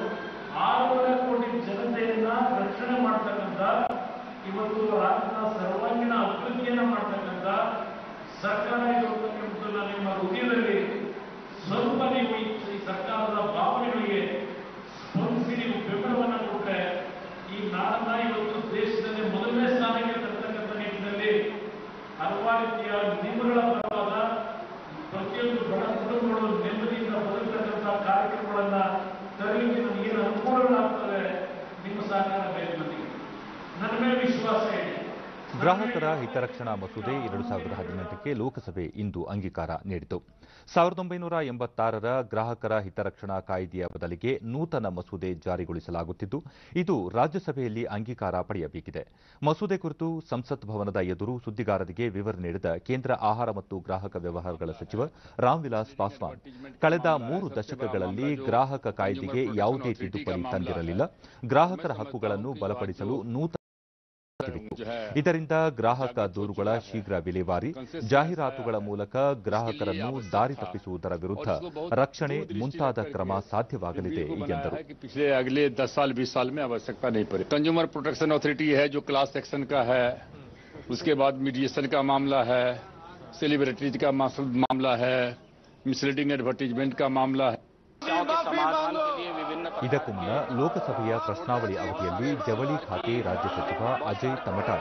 6.5 ಕೋಟಿ ಜನತೆಯನ್ನ ರಕ್ಷಣೆ ಮಾಡ್ತಕ್ಕಂಥ, ಇವತ್ತು ರಾಜ್ಯದ ಸರ್ವಾಂಗೀಣ ಅಭಿವೃದ್ಧಿಯನ್ನ ಮಾಡ್ತಕ್ಕಂಥ ಸರ್ಕಾರ ಇರುವಂತಕ್ಕಂಥ ನಿಮ್ಮ ಹೃದಯದಲ್ಲಿ ಸ್ವಲ್ಪ ನೀವು ಈ ಸರ್ಕಾರದ ಭಾವನೆಗಳಿಗೆ ಸ್ಪಂದಿಸಿ ನೀವು ಬೆಂಬಲವನ್ನು ಕೊಟ್ಟರೆ ಈ ನಾಡನ್ನ ಇವತ್ತು ದೇಶದಲ್ಲಿ ಮೊದಲನೇ ಸ್ಥಾನಕ್ಕೆ ತರ್ತಕ್ಕಂಥ ನಿಟ್ಟಿನಲ್ಲಿ ಹಲವಾರು ರೀತಿಯ ನಿಯಮಗಳ ಪರವಾದ ಪ್ರತಿಯೊಂದು ಬಡ ಕುಟುಂಬಗಳು ನೆಮ್ಮದಿಯಿಂದ ಬದುಕತಕ್ಕಂಥ ಕಾರ್ಯಕ್ರಮಗಳನ್ನ ತರಲಿಕ್ಕೆ ನಮಗೆ ಏನು ಅನುಕೂಲಗಳಾಗ್ತವೆ, ನಿಮ್ಮ ಸಹಕಾರ ಬೇಕು. ನನಗೆ ನನ್ನ ಮೇಲೆ ವಿಶ್ವಾಸ ಇದೆ. ಗ್ರಾಹಕರ ಹಿತರಕ್ಷಣಾ ಮಸೂದೆ 2018ಕ್ಕೆ ಲೋಕಸಭೆ ಇಂದು ಅಂಗೀಕಾರ ನೀಡಿತು. 1986ರ ಗ್ರಾಹಕರ ಹಿತರಕ್ಷಣಾ ಕಾಯ್ದೆಯ ಬದಲಿಗೆ ನೂತನ ಮಸೂದೆ ಜಾರಿಗೊಳಿಸಲಾಗುತ್ತಿದ್ದು, ಇದು ರಾಜ್ಯಸಭೆಯಲ್ಲಿ ಅಂಗೀಕಾರ ಪಡೆಯಬೇಕಿದೆ. ಮಸೂದೆ ಕುರಿತು ಸಂಸತ್ ಭವನದ ಎದುರು ಸುದ್ದಿಗಾರರಿಗೆ ವಿವರಣೆ ನೀಡಿದ ಕೇಂದ್ರ ಆಹಾರ ಮತ್ತು ಗ್ರಾಹಕ ವ್ಯವಹಾರಗಳ ಸಚಿವ ರಾಮ್ವಿಲಾಸ್ ಪಾಸ್ವಾನ್, ಕಳೆದ 3 ದಶಕಗಳಲ್ಲಿ ಗ್ರಾಹಕ ಕಾಯ್ದೆಗೆ ಯಾವುದೇ ತಿದ್ದುಪಡಿ ತಂದಿರಲಿಲ್ಲ. ಗ್ರಾಹಕರ ಹಕ್ಕುಗಳನ್ನು ಬಲಪಡಿಸಲು ನೂತನ ಇದರಿಂದ ಗ್ರಾಹಕ ದೂರುಗಳ ಶೀಘ್ರ ವಿಲೇವಾರಿ, ಜಾಹೀರಾತುಗಳ ಮೂಲಕ ಗ್ರಾಹಕರನ್ನು ದಾರಿ ತಪ್ಪಿಸುವುದರ ವಿರುದ್ಧ ರಕ್ಷಣೆ ಮುಂತಾದ ಕ್ರಮ ಸಾಧ್ಯವಾಗಲಿದೆ ಎಂದರು. पिछले अगले 10 साल 20 साल में आवश्यकता नहीं पड़ी. कंज्यूमर प्रोटेक्शन अथॉरिटी है जो क्लास एक्शन का है, उसके बाद मीडिएशन का मामला है, सेलिब्रिटीज का मामला है, मिसलीडिंग एडवर्टीजमेंट का मामला है. ಇದಕ್ಕೂ ಮುನ್ನ ಲೋಕಸಭೆಯ ಪ್ರಶ್ನಾವಳಿ ಅವಧಿಯಲ್ಲಿ ಜವಳಿ ಖಾತೆ ರಾಜ್ಯ ಸಚಿವ ಅಜಯ್ ತಮಟಾ,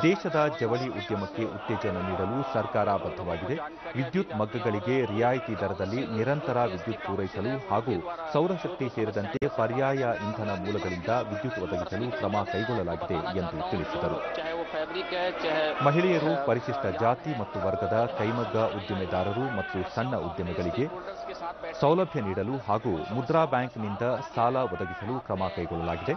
ದೇಶದ ಜವಳಿ ಉದ್ಯಮಕ್ಕೆ ಉತ್ತೇಜನ ನೀಡಲು ಸರ್ಕಾರ ಬದ್ಧವಾಗಿದೆ. ವಿದ್ಯುತ್ ಮಗ್ಗಗಳಿಗೆ ರಿಯಾಯಿತಿ ದರದಲ್ಲಿ ನಿರಂತರ ವಿದ್ಯುತ್ ಪೂರೈಸಲು ಹಾಗೂ ಸೌರಶಕ್ತಿ ಸೇರಿದಂತೆ ಪರ್ಯಾಯ ಇಂಧನ ಮೂಲಗಳಿಂದ ವಿದ್ಯುತ್ ಒದಗಿಸಲು ಕ್ರಮ ಕೈಗೊಳ್ಳಲಾಗಿದೆ ಎಂದು ತಿಳಿಸಿದರು. ಮಹಿಳೆಯರು, ಪರಿಶಿಷ್ಟ ಜಾತಿ ಮತ್ತು ವರ್ಗದ ಕೈಮಗ್ಗ ಉದ್ದಿಮೆದಾರರು ಮತ್ತು ಸಣ್ಣ ಉದ್ಯಮಿಗಳಿಗೆ ಸೌಲಭ್ಯ ನೀಡಲು ಹಾಗೂ ಮುದ್ರಾ ಬ್ಯಾಂಕ್ನಿಂದ ಸಾಲ ಒದಗಿಸಲು ಕ್ರಮ ಕೈಗೊಳ್ಳಲಾಗಿದೆ.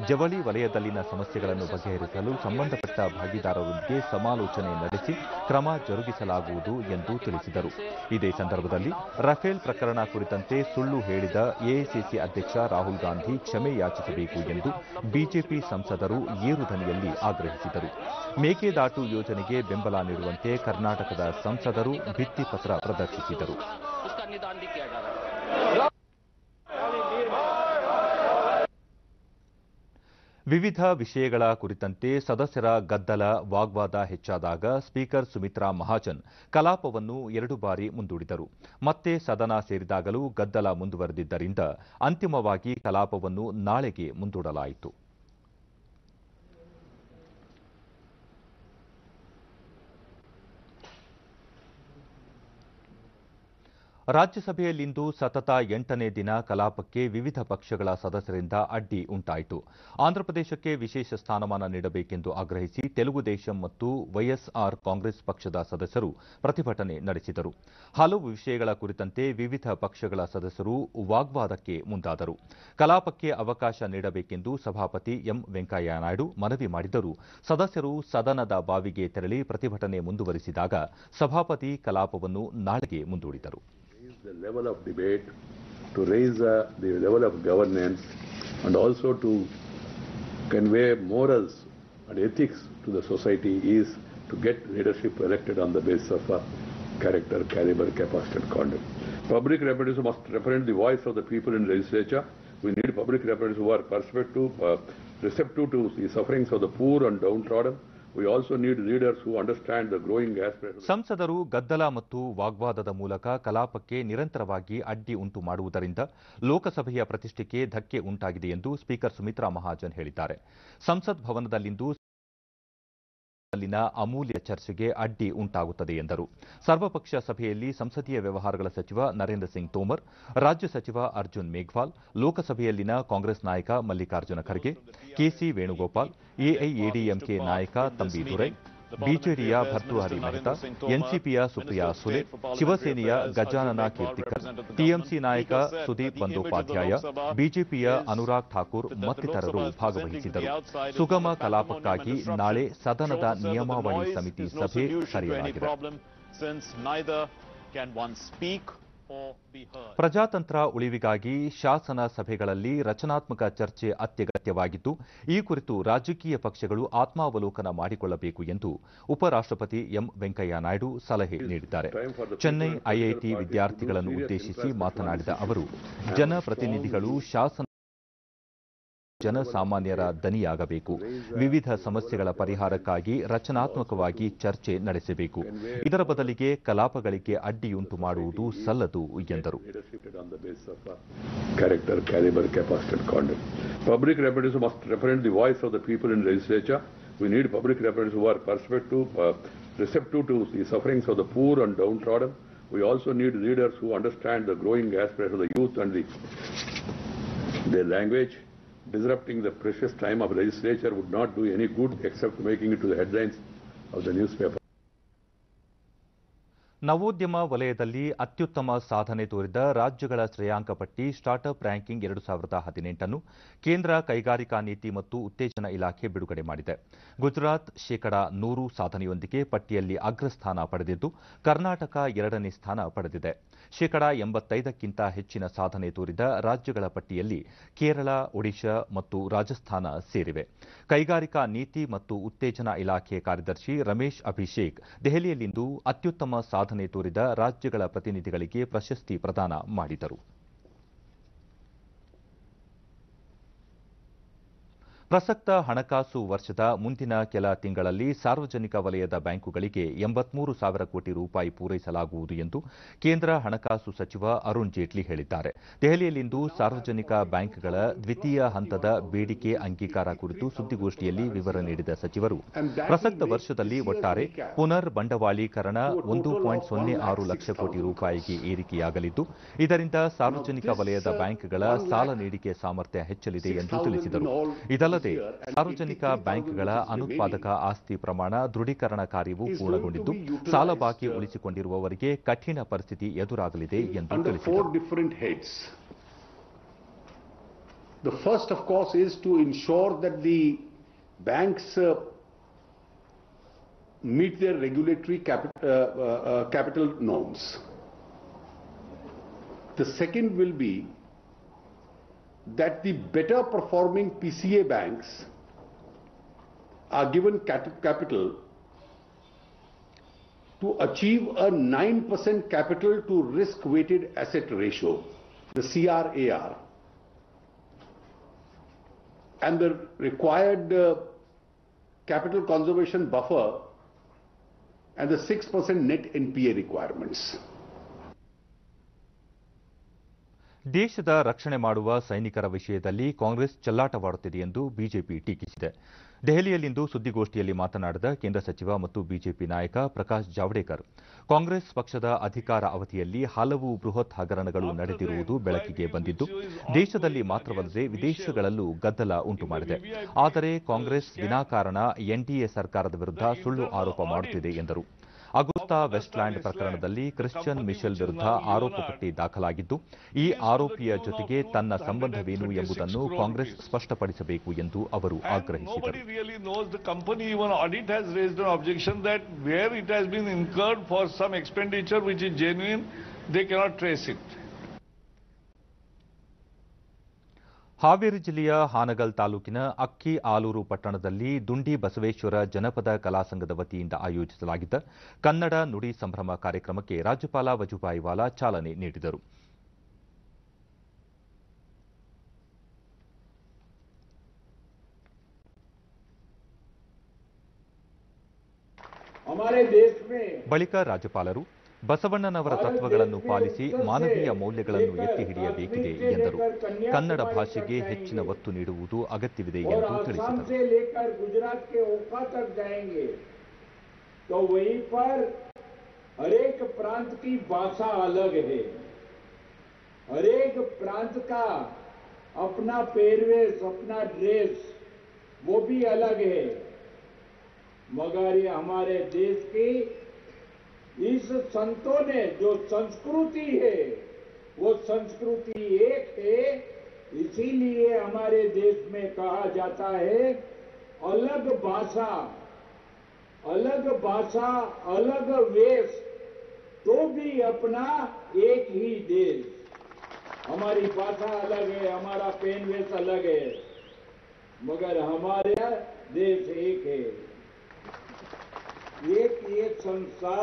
ಜವಳಿ ವಲಯದಲ್ಲಿನ ಸಮಸ್ಯೆಗಳನ್ನು ಬಗೆಹರಿಸಲು ಸಂಬಂಧಪಟ್ಟ ಭಾಗಿದಾರರೊಂದಿಗೆ ಸಮಾಲೋಚನೆ ನಡೆಸಿ ಕ್ರಮ ಜರುಗಿಸಲಾಗುವುದು ಎಂದು ತಿಳಿಸಿದರು. ಇದೇ ಸಂದರ್ಭದಲ್ಲಿ ರಫೇಲ್ ಪ್ರಕರಣ ಕುರಿತಂತೆ ಸುಳ್ಳು ಹೇಳಿದ ಎಐಸಿಸಿ ಅಧ್ಯಕ್ಷ ರಾಹುಲ್ ಗಾಂಧಿ ಕ್ಷಮೆ ಯಾಚಿಸಬೇಕು ಎಂದು ಬಿಜೆಪಿ ಸಂಸದರು ಏರುದನಿಯಲ್ಲಿ ಆಗ್ರಹಿಸಿದರು. ಮೇಕೆದಾಟು ಯೋಜನೆಗೆ ಬೆಂಬಲ ನೀಡುವಂತೆ ಕರ್ನಾಟಕದ ಸಂಸದರು ಭಿತ್ತಿಪತ್ರ ಪ್ರದರ್ಶಿಸಿದರು. ವಿವಿಧ ವಿಷಯಗಳ ಕುರಿತಂತೆ ಸದಸ್ಯರ ಗದ್ದಲ ವಾಗ್ವಾದ ಹೆಚ್ಚಾದಾಗ ಸ್ಪೀಕರ್ ಸುಮಿತ್ರಾ ಮಹಾಜನ್ ಕಲಾಪವನ್ನು 2 ಬಾರಿ ಮುಂದೂಡಿದರು. ಮತ್ತೆ ಸದನ ಸೇರಿದಾಗಲೂ ಗದ್ದಲ ಮುಂದುವರೆದಿದ್ದರಿಂದ ಅಂತಿಮವಾಗಿ ಕಲಾಪವನ್ನು ನಾಳೆಗೆ ಮುಂದೂಡಲಾಯಿತು. ರಾಜ್ಯಸಭೆಯಲ್ಲಿಂದು ಸತತ 8ನೇ ದಿನ ಕಲಾಪಕ್ಕೆ ವಿವಿಧ ಪಕ್ಷಗಳ ಸದಸ್ಯರಿಂದ ಅಡ್ಡಿ ಉಂಟಾಯಿತು. ಆಂಧ್ರಪ್ರದೇಶಕ್ಕೆ ವಿಶೇಷ ಸ್ಥಾನಮಾನ ನೀಡಬೇಕೆಂದು ಆಗ್ರಹಿಸಿ ತೆಲುಗುದೇಶಂ ಮತ್ತು ವೈಎಸ್ಆರ್ ಕಾಂಗ್ರೆಸ್ ಪಕ್ಷದ ಸದಸ್ಯರು ಪ್ರತಿಭಟನೆ ನಡೆಸಿದರು. ಹಲವು ವಿಷಯಗಳ ಕುರಿತಂತೆ ವಿವಿಧ ಪಕ್ಷಗಳ ಸದಸ್ಯರು ವಾಗ್ವಾದಕ್ಕೆ ಮುಂದಾದರು. ಕಲಾಪಕ್ಕೆ ಅವಕಾಶ ನೀಡಬೇಕೆಂದು ಸಭಾಪತಿ ಎಂ ವೆಂಕಯ್ಯನಾಯ್ಡು ಮನವಿ ಮಾಡಿದರೂ ಸದಸ್ಯರು ಸದನದ ಬಾವಿಗೆ ತೆರಳಿ ಪ್ರತಿಭಟನೆ ಮುಂದುವರಿಸಿದಾಗ ಸಭಾಪತಿ ಕಲಾಪವನ್ನು ನಾಳೆಗೆ ಮುಂದೂಡಿದರು. The level of debate, to raise the level of governance, and also to convey morals and ethics to the society is to get leadership elected on the basis of character, caliber, capacity and conduct. Public representatives must represent the voice of the people in legislature. We need public representatives who are perspective, receptive to the sufferings of the poor and downtrodden. We also need leaders who understand the growing aspirations. ಸಂಸದರು ಗದ್ದಲ ಮತ್ತು ವಾಗ್ವಾದದ ಮೂಲಕ ಕಲಾಪಕ್ಕೆ ನಿರಂತರವಾಗಿ ಅಡ್ಡಿ ಉಂಟು ಮಾಡುವುದರಿಂದ ಲೋಕಸಭೆಯ ಪ್ರತಿಷ್ಠೆಗೆ ಧಕ್ಕೆ ಉಂಟಾಗಿದೆ ಎಂದು ಸ್ಪೀಕರ್ ಸುಮಿತ್ರಾ ಮಹಾಜನ್ ಹೇಳಿದ್ದಾರೆ. ಸಂಸತ್ ಭವನದಲ್ಲಿಂದು ಅಮೂಲ್ಯ ಚರ್ಚೆಗೆ ಅಡ್ಡಿ ಉಂಟಾಗುತ್ತದೆ ಎಂದರು. ಸರ್ವಪಕ್ಷ ಸಭೆಯಲ್ಲಿ ಸಂಸದೀಯ ವ್ಯವಹಾರಗಳ ಸಚಿವ ನರೇಂದ್ರ ಸಿಂಗ್ ತೋಮರ್, ರಾಜ್ಯ ಸಚಿವ ಅರ್ಜುನ್ ಮೇಘ್ವಾಲ್, ಲೋಕಸಭೆಯಲ್ಲಿನ ಕಾಂಗ್ರೆಸ್ ನಾಯಕ ಮಲ್ಲಿಕಾರ್ಜುನ ಖರ್ಗೆ, ಕೆಸಿ ವೇಣುಗೋಪಾಲ್, ಎಐಎಡಿಎಂಕೆ ನಾಯಕ ತಂಬಿ ದುರೈ, ಬಿಜೆಡಿಯ ಭರ್ತೃಹರಿ ಮೆಹ್ತಾ, ಎನ್ಸಿಪಿಯ ಸುಪ್ರಿಯಾ ಸುಲೆ, ಶಿವಸೇನೆಯ ಗಜಾನನ ಕೀರ್ತಿಕರ್, ಟಿಎಂಸಿ ನಾಯಕ ಸುದೀಪ್ ಬಂದೋಪಾಧ್ಯಾಯ, ಬಿಜೆಪಿಯ ಅನುರಾಗ್ ಠಾಕೂರ್ ಮತ್ತಿತರರು ಭಾಗವಹಿಸಿದ್ದರು. ಸುಗಮ ಕಲಾಪಕ್ಕಾಗಿ ನಾಳೆ ಸದನದ ನಿಯಮಾವಳಿ ಸಮಿತಿ ಸಭೆ ಕರೆಯಲಾಗಿದೆ. ಪ್ರಜಾತಂತ್ರ ಉಳಿವಿಗಾಗಿ ಶಾಸನ ಸಭೆಗಳಲ್ಲಿ ರಚನಾತ್ಮಕ ಚರ್ಚೆ ಅತ್ಯಗತ್ಯವಾಗಿದ್ದು, ಈ ಕುರಿತು ರಾಜಕೀಯ ಪಕ್ಷಗಳು ಆತ್ಮಾವಲೋಕನ ಮಾಡಿಕೊಳ್ಳಬೇಕು ಎಂದು ಉಪರಾಷ್ಟ್ರಪತಿ ಎಂ ವೆಂಕಯ್ಯನಾಯ್ಡು ಸಲಹೆ ನೀಡಿದ್ದಾರೆ. ಚೆನ್ನೈ ಐಐಟಿ ವಿದ್ಯಾರ್ಥಿಗಳನ್ನು ಉದ್ದೇಶಿಸಿ ಮಾತನಾಡಿದ ಅವರು, ಜನಪ್ರತಿನಿಧಿಗಳು ಶಾಸನ ಜನಸಾಮಾನ್ಯರ ದನಿಯಾಗಬೇಕು. ವಿವಿಧ ಸಮಸ್ಯೆಗಳ ಪರಿಹಾರಕ್ಕಾಗಿ ರಚನಾತ್ಮಕವಾಗಿ ಚರ್ಚೆ ನಡೆಸಬೇಕು. ಇದರ ಬದಲಿಗೆ ಕಲಾಪಗಳಿಗೆ ಅಡ್ಡಿಯುಂಟು ಮಾಡುವುದು ಸಲ್ಲದು ಎಂದರು. Character, caliber, capacity and conduct. Public representatives must represent the voice of the people in legislature. We need public representatives who are perspective, receptive to the sufferings of the poor and downtrodden. We also need leaders who understand the growing aspirations of the youth and their language. Disrupting the precious time of legislature would not do any good except making it to the headlines of the newspaper. ನವೋದ್ಯಮ ವಲಯದಲ್ಲಿ ಅತ್ಯುತ್ತಮ ಸಾಧನೆ ತೋರಿದ ರಾಜ್ಯಗಳ ಶ್ರೇಯಾಂಕ ಪಟ್ಟಿ ಸ್ಟಾರ್ಟ್ಅಪ್ ರ್ಯಾಂಕಿಂಗ್ 2018 ಕೇಂದ್ರ ಕೈಗಾರಿಕಾ ನೀತಿ ಮತ್ತು ಉತ್ತೇಜನ ಇಲಾಖೆ ಬಿಡುಗಡೆ ಮಾಡಿದೆ. ಗುಜರಾತ್ %100 ಸಾಧನೆಯೊಂದಿಗೆ ಪಟ್ಟಿಯಲ್ಲಿ ಅಗ್ರಸ್ಥಾನ ಪಡೆದಿದ್ದು, ಕರ್ನಾಟಕ 2ನೇ ಸ್ಥಾನ ಪಡೆದಿದೆ. %85ಕ್ಕಿಂತ ಹೆಚ್ಚಿನ ಸಾಧನೆ ತೋರಿದ ರಾಜ್ಯಗಳ ಪಟ್ಟಿಯಲ್ಲಿ ಕೇರಳ, ಒಡಿಶಾ ಮತ್ತು ರಾಜಸ್ಥಾನ ಸೇರಿವೆ. ಕೈಗಾರಿಕಾ ನೀತಿ ಮತ್ತು ಉತ್ತೇಜನ ಇಲಾಖೆ ಕಾರ್ಯದರ್ಶಿ ರಮೇಶ್ ಅಭಿಷೇಕ್ ದೆಹಲಿಯಲ್ಲಿಂದು ಅತ್ಯುತ್ತಮ ಸಾಧನೆ ತೋರಿದ ರಾಜ್ಯಗಳ ಪ್ರತಿನಿಧಿಗಳಿಗೆ ಪ್ರಶಸ್ತಿ ಪ್ರದಾನ ಮಾಡಿದರು. ಪ್ರಸಕ್ತ ಹಣಕಾಸು ವರ್ಷದ ಮುಂದಿನ ಕೆಲ ತಿಂಗಳಲ್ಲಿ ಸಾರ್ವಜನಿಕ ವಲಯದ ಬ್ಯಾಂಕುಗಳಿಗೆ 83,000 ಕೋಟಿ ರೂಪಾಯಿ ಪೂರೈಸಲಾಗುವುದು ಎಂದು ಕೇಂದ್ರ ಹಣಕಾಸು ಸಚಿವ ಅರುಣ್ ಜೇಟ್ಲಿ ಹೇಳಿದ್ದಾರೆ. ದೆಹಲಿಯಲ್ಲಿಂದು ಸಾರ್ವಜನಿಕ ಬ್ಯಾಂಕ್ಗಳ ದ್ವಿತೀಯ ಹಂತದ ಬೇಡಿಕೆ ಅಂಗೀಕಾರ ಕುರಿತು ಸುದ್ದಿಗೋಷ್ಠಿಯಲ್ಲಿ ವಿವರ ನೀಡಿದ ಸಚಿವರು, ಪ್ರಸಕ್ತ ವರ್ಷದಲ್ಲಿ ಒಟ್ಟಾರೆ ಪುನರ್ ಬಂಡವಾಳೀಕರಣ 1.06 ಲಕ್ಷ ಕೋಟಿ ರೂಪಾಯಿಗೆ ಏರಿಕೆಯಾಗಲಿದ್ದು, ಇದರಿಂದ ಸಾರ್ವಜನಿಕ ವಲಯದ ಬ್ಯಾಂಕ್ಗಳ ಸಾಲ ನೀಡಿಕೆ ಸಾಮರ್ಥ್ಯ ಹೆಚ್ಚಲಿದೆ ಎಂದು ತಿಳಿಸಿದರು. ಇದಲ್ಲದೆ ಅಲ್ಲದೆ ಸಾರ್ವಜನಿಕ ಬ್ಯಾಂಕ್ಗಳ ಅನುತ್ಪಾದಕ ಆಸ್ತಿ ಪ್ರಮಾಣ ದೃಢೀಕರಣ ಕಾರ್ಯವೂ ಪೂರ್ಣಗೊಂಡಿದ್ದು ಸಾಲ ಬಾಕಿ ಉಳಿಸಿಕೊಂಡಿರುವವರಿಗೆ ಕಠಿಣ ಪರಿಸ್ಥಿತಿ ಎದುರಾಗಲಿದೆ ಎಂದು ತಿಳಿಸಿದರು. The first, of course, is to ensure that the banks meet their regulatory capital norms. The second will be that the better performing PCA banks are given capital to achieve a 9% capital to risk weighted asset ratio, the CRAR, and the required capital conservation buffer and the 6% net NPA requirements. ದೇಶದ ರಕ್ಷಣೆ ಮಾಡುವ ಸೈನಿಕರ ವಿಷಯದಲ್ಲಿ ಕಾಂಗ್ರೆಸ್ ಚೆಲ್ಲಾಟವಾಡುತ್ತಿದೆ ಎಂದು ಬಿಜೆಪಿ ಟೀಕಿಸಿದೆ. ದೆಹಲಿಯಲ್ಲಿಂದು ಸುದ್ದಿಗೋಷ್ಠಿಯಲ್ಲಿ ಮಾತನಾಡಿದ ಕೇಂದ್ರ ಸಚಿವ ಮತ್ತು ಬಿಜೆಪಿ ನಾಯಕ ಪ್ರಕಾಶ್ ಜಾವಡೇಕರ್, ಕಾಂಗ್ರೆಸ್ ಪಕ್ಷದ ಅಧಿಕಾರ ಅವಧಿಯಲ್ಲಿ ಹಲವು ಬೃಹತ್ ಹಗರಣಗಳು ನಡೆದಿರುವುದು ಬೆಳಕಿಗೆ ಬಂದಿದ್ದು, ದೇಶದಲ್ಲಿ ಮಾತ್ರವಲ್ಲದೆ ವಿದೇಶಗಳಲ್ಲೂ ಗದ್ದಲ ಉಂಟುಮಾಡಿದೆ. ಆದರೆ ಕಾಂಗ್ರೆಸ್ ವಿನಾಕಾರಣ ಎನ್ಡಿಎ ಸರ್ಕಾರದ ವಿರುದ್ಧ ಸುಳ್ಳು ಆರೋಪ ಮಾಡುತ್ತಿದೆ ಎಂದರು. ಅಗುಸ್ತಾ ವೆಸ್ಟ್ಲ್ಯಾಂಡ್ ಪ್ರಕರಣದಲ್ಲಿ ಕ್ರಿಶ್ಚಿಯನ್ ಮಿಶೆಲ್ ವಿರುದ್ಧ ಆರೋಪ ಪಟ್ಟಿ ದಾಖಲಾಗಿದ್ದು, ಈ ಆರೋಪಿಯ ಜೊತೆಗೆ ತನ್ನ ಸಂಬಂಧವೇನು ಎಂಬುದನ್ನು ಕಾಂಗ್ರೆಸ್ ಸ್ಪಷ್ಟಪಡಿಸಬೇಕು ಎಂದು ಅವರು ಆಗ್ರಹಿಸಿದರು. ಹಾವೇರಿ ಜಿಲ್ಲೆಯ ಹಾನಗಲ್ ತಾಲೂಕಿನ ಅಕ್ಕಿ ಆಲೂರು ಪಟ್ಟಣದಲ್ಲಿ ದುಂಡಿ ಬಸವೇಶ್ವರ ಜನಪದ ಕಲಾಸಂಘದ ವತಿಯಿಂದ ಆಯೋಜಿಸಲಾಗಿದ್ದ ಕನ್ನಡ ನುಡಿ ಸಂಭ್ರಮ ಕಾರ್ಯಕ್ರಮಕ್ಕೆ ರಾಜ್ಯಪಾಲ ವಜುಭಾಯಿ ವಾಲಾ ಚಾಲನೆ ನೀಡಿದರು. ಬಳಿಕ ರಾಜ್ಯಪಾಲರು ಬಸವಣ್ಣನವರ ತತ್ವಗಳನ್ನು ಪಾಲಿಸಿ ಮಾನವೀಯ ಮೌಲ್ಯಗಳನ್ನು ಎತ್ತಿ ಹಿಡಿಯಬೇಕಿದೆ ಎಂದರು. ಕನ್ನಡ ಭಾಷೆಗೆ ಹೆಚ್ಚಿನ ಒತ್ತು ನೀಡುವುದು ಅಗತ್ಯವಿದೆ ಎಂದು ತಿಳಿಸಿದರು. हरेक प्रांत की भाषा अलग है, हरेक प्रांत का अपना पहरवेश, अपना ड्रेस वो भी अलग है, मगर ये हमारे देश की इस संतों ने जो संस्कृति है वो संस्कृति एक है. इसीलिए हमारे देश में कहा जाता है अलग भाषा अलग वेश तो भी अपना एक ही देश. हमारी भाषा अलग है, हमारा पहनवेश अलग है, मगर हमारा देश एक है. एक संस्था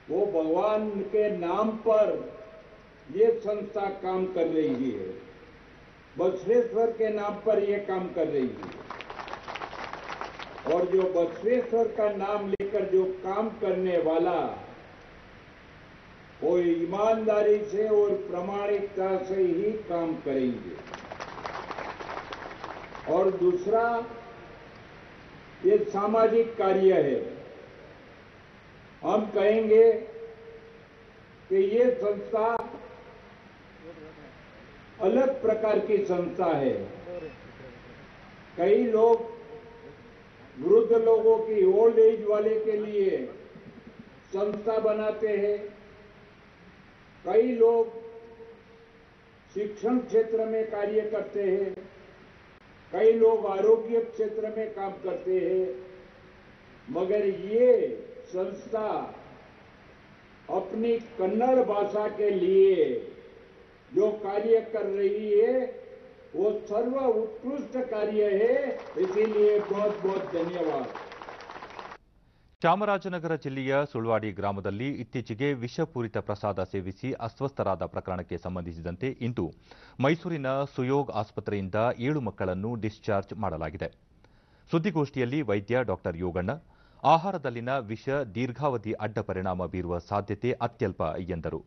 वो भगवान के नाम पर ये संस्था काम कर रही है, बसवेश्वर के नाम पर ये काम कर रही है. और जो बसवेश्वर का नाम लेकर जो काम करने वाला वो ईमानदारी से और प्रामाणिकता से ही काम करेंगे. और दूसरा ये सामाजिक कार्य है. हम कहेंगे कि ये संस्था अलग प्रकार की संस्था है. कई लोग वृद्ध लोगों की ओल्ड एज वाले के लिए संस्था बनाते हैं, कई लोग शिक्षण क्षेत्र में कार्य करते हैं, कई लोग आरोग्य क्षेत्र में काम करते हैं, मगर ये संस्था अपनी कन्नड़ भाषा के लिए जो कार्य कर रही है वो सर्व उत्कृष्ट कार्य है. इसीलिए बहुत बहुत धन्यवाद. ಚಾಮರಾಜನಗರ ಜಿಲ್ಲೆಯ ಸುಳ್ವಾಡಿ ಗ್ರಾಮದಲ್ಲಿ ಇತ್ತೀಚೆಗೆ ವಿಷಪೂರಿತ ಪ್ರಸಾದ ಸೇವಿಸಿ ಅಸ್ವಸ್ಥರಾದ ಪ್ರಕರಣಕ್ಕೆ ಸಂಬಂಧಿಸಿದಂತೆ ಇಂದು ಮೈಸೂರಿನ ಸುಯೋಗ್ ಆಸ್ಪತ್ರೆಯಿಂದ 7 ಮಕ್ಕಳನ್ನು ಡಿಸ್ಚಾರ್ಜ್ ಮಾಡಲಾಗಿದೆ. ಸುದ್ದಿಗೋಷ್ಠಿಯಲ್ಲಿ ವೈದ್ಯ ಡಾ ಯೋಗಣ್ಣ, ಆಹಾರದಲ್ಲಿನ ವಿಷ ದೀರ್ಘಾವಧಿ ಅಡ್ಡ ಪರಿಣಾಮ ಬೀರುವ ಸಾಧ್ಯತೆ ಅತ್ಯಲ್ಪ ಎಂದರು.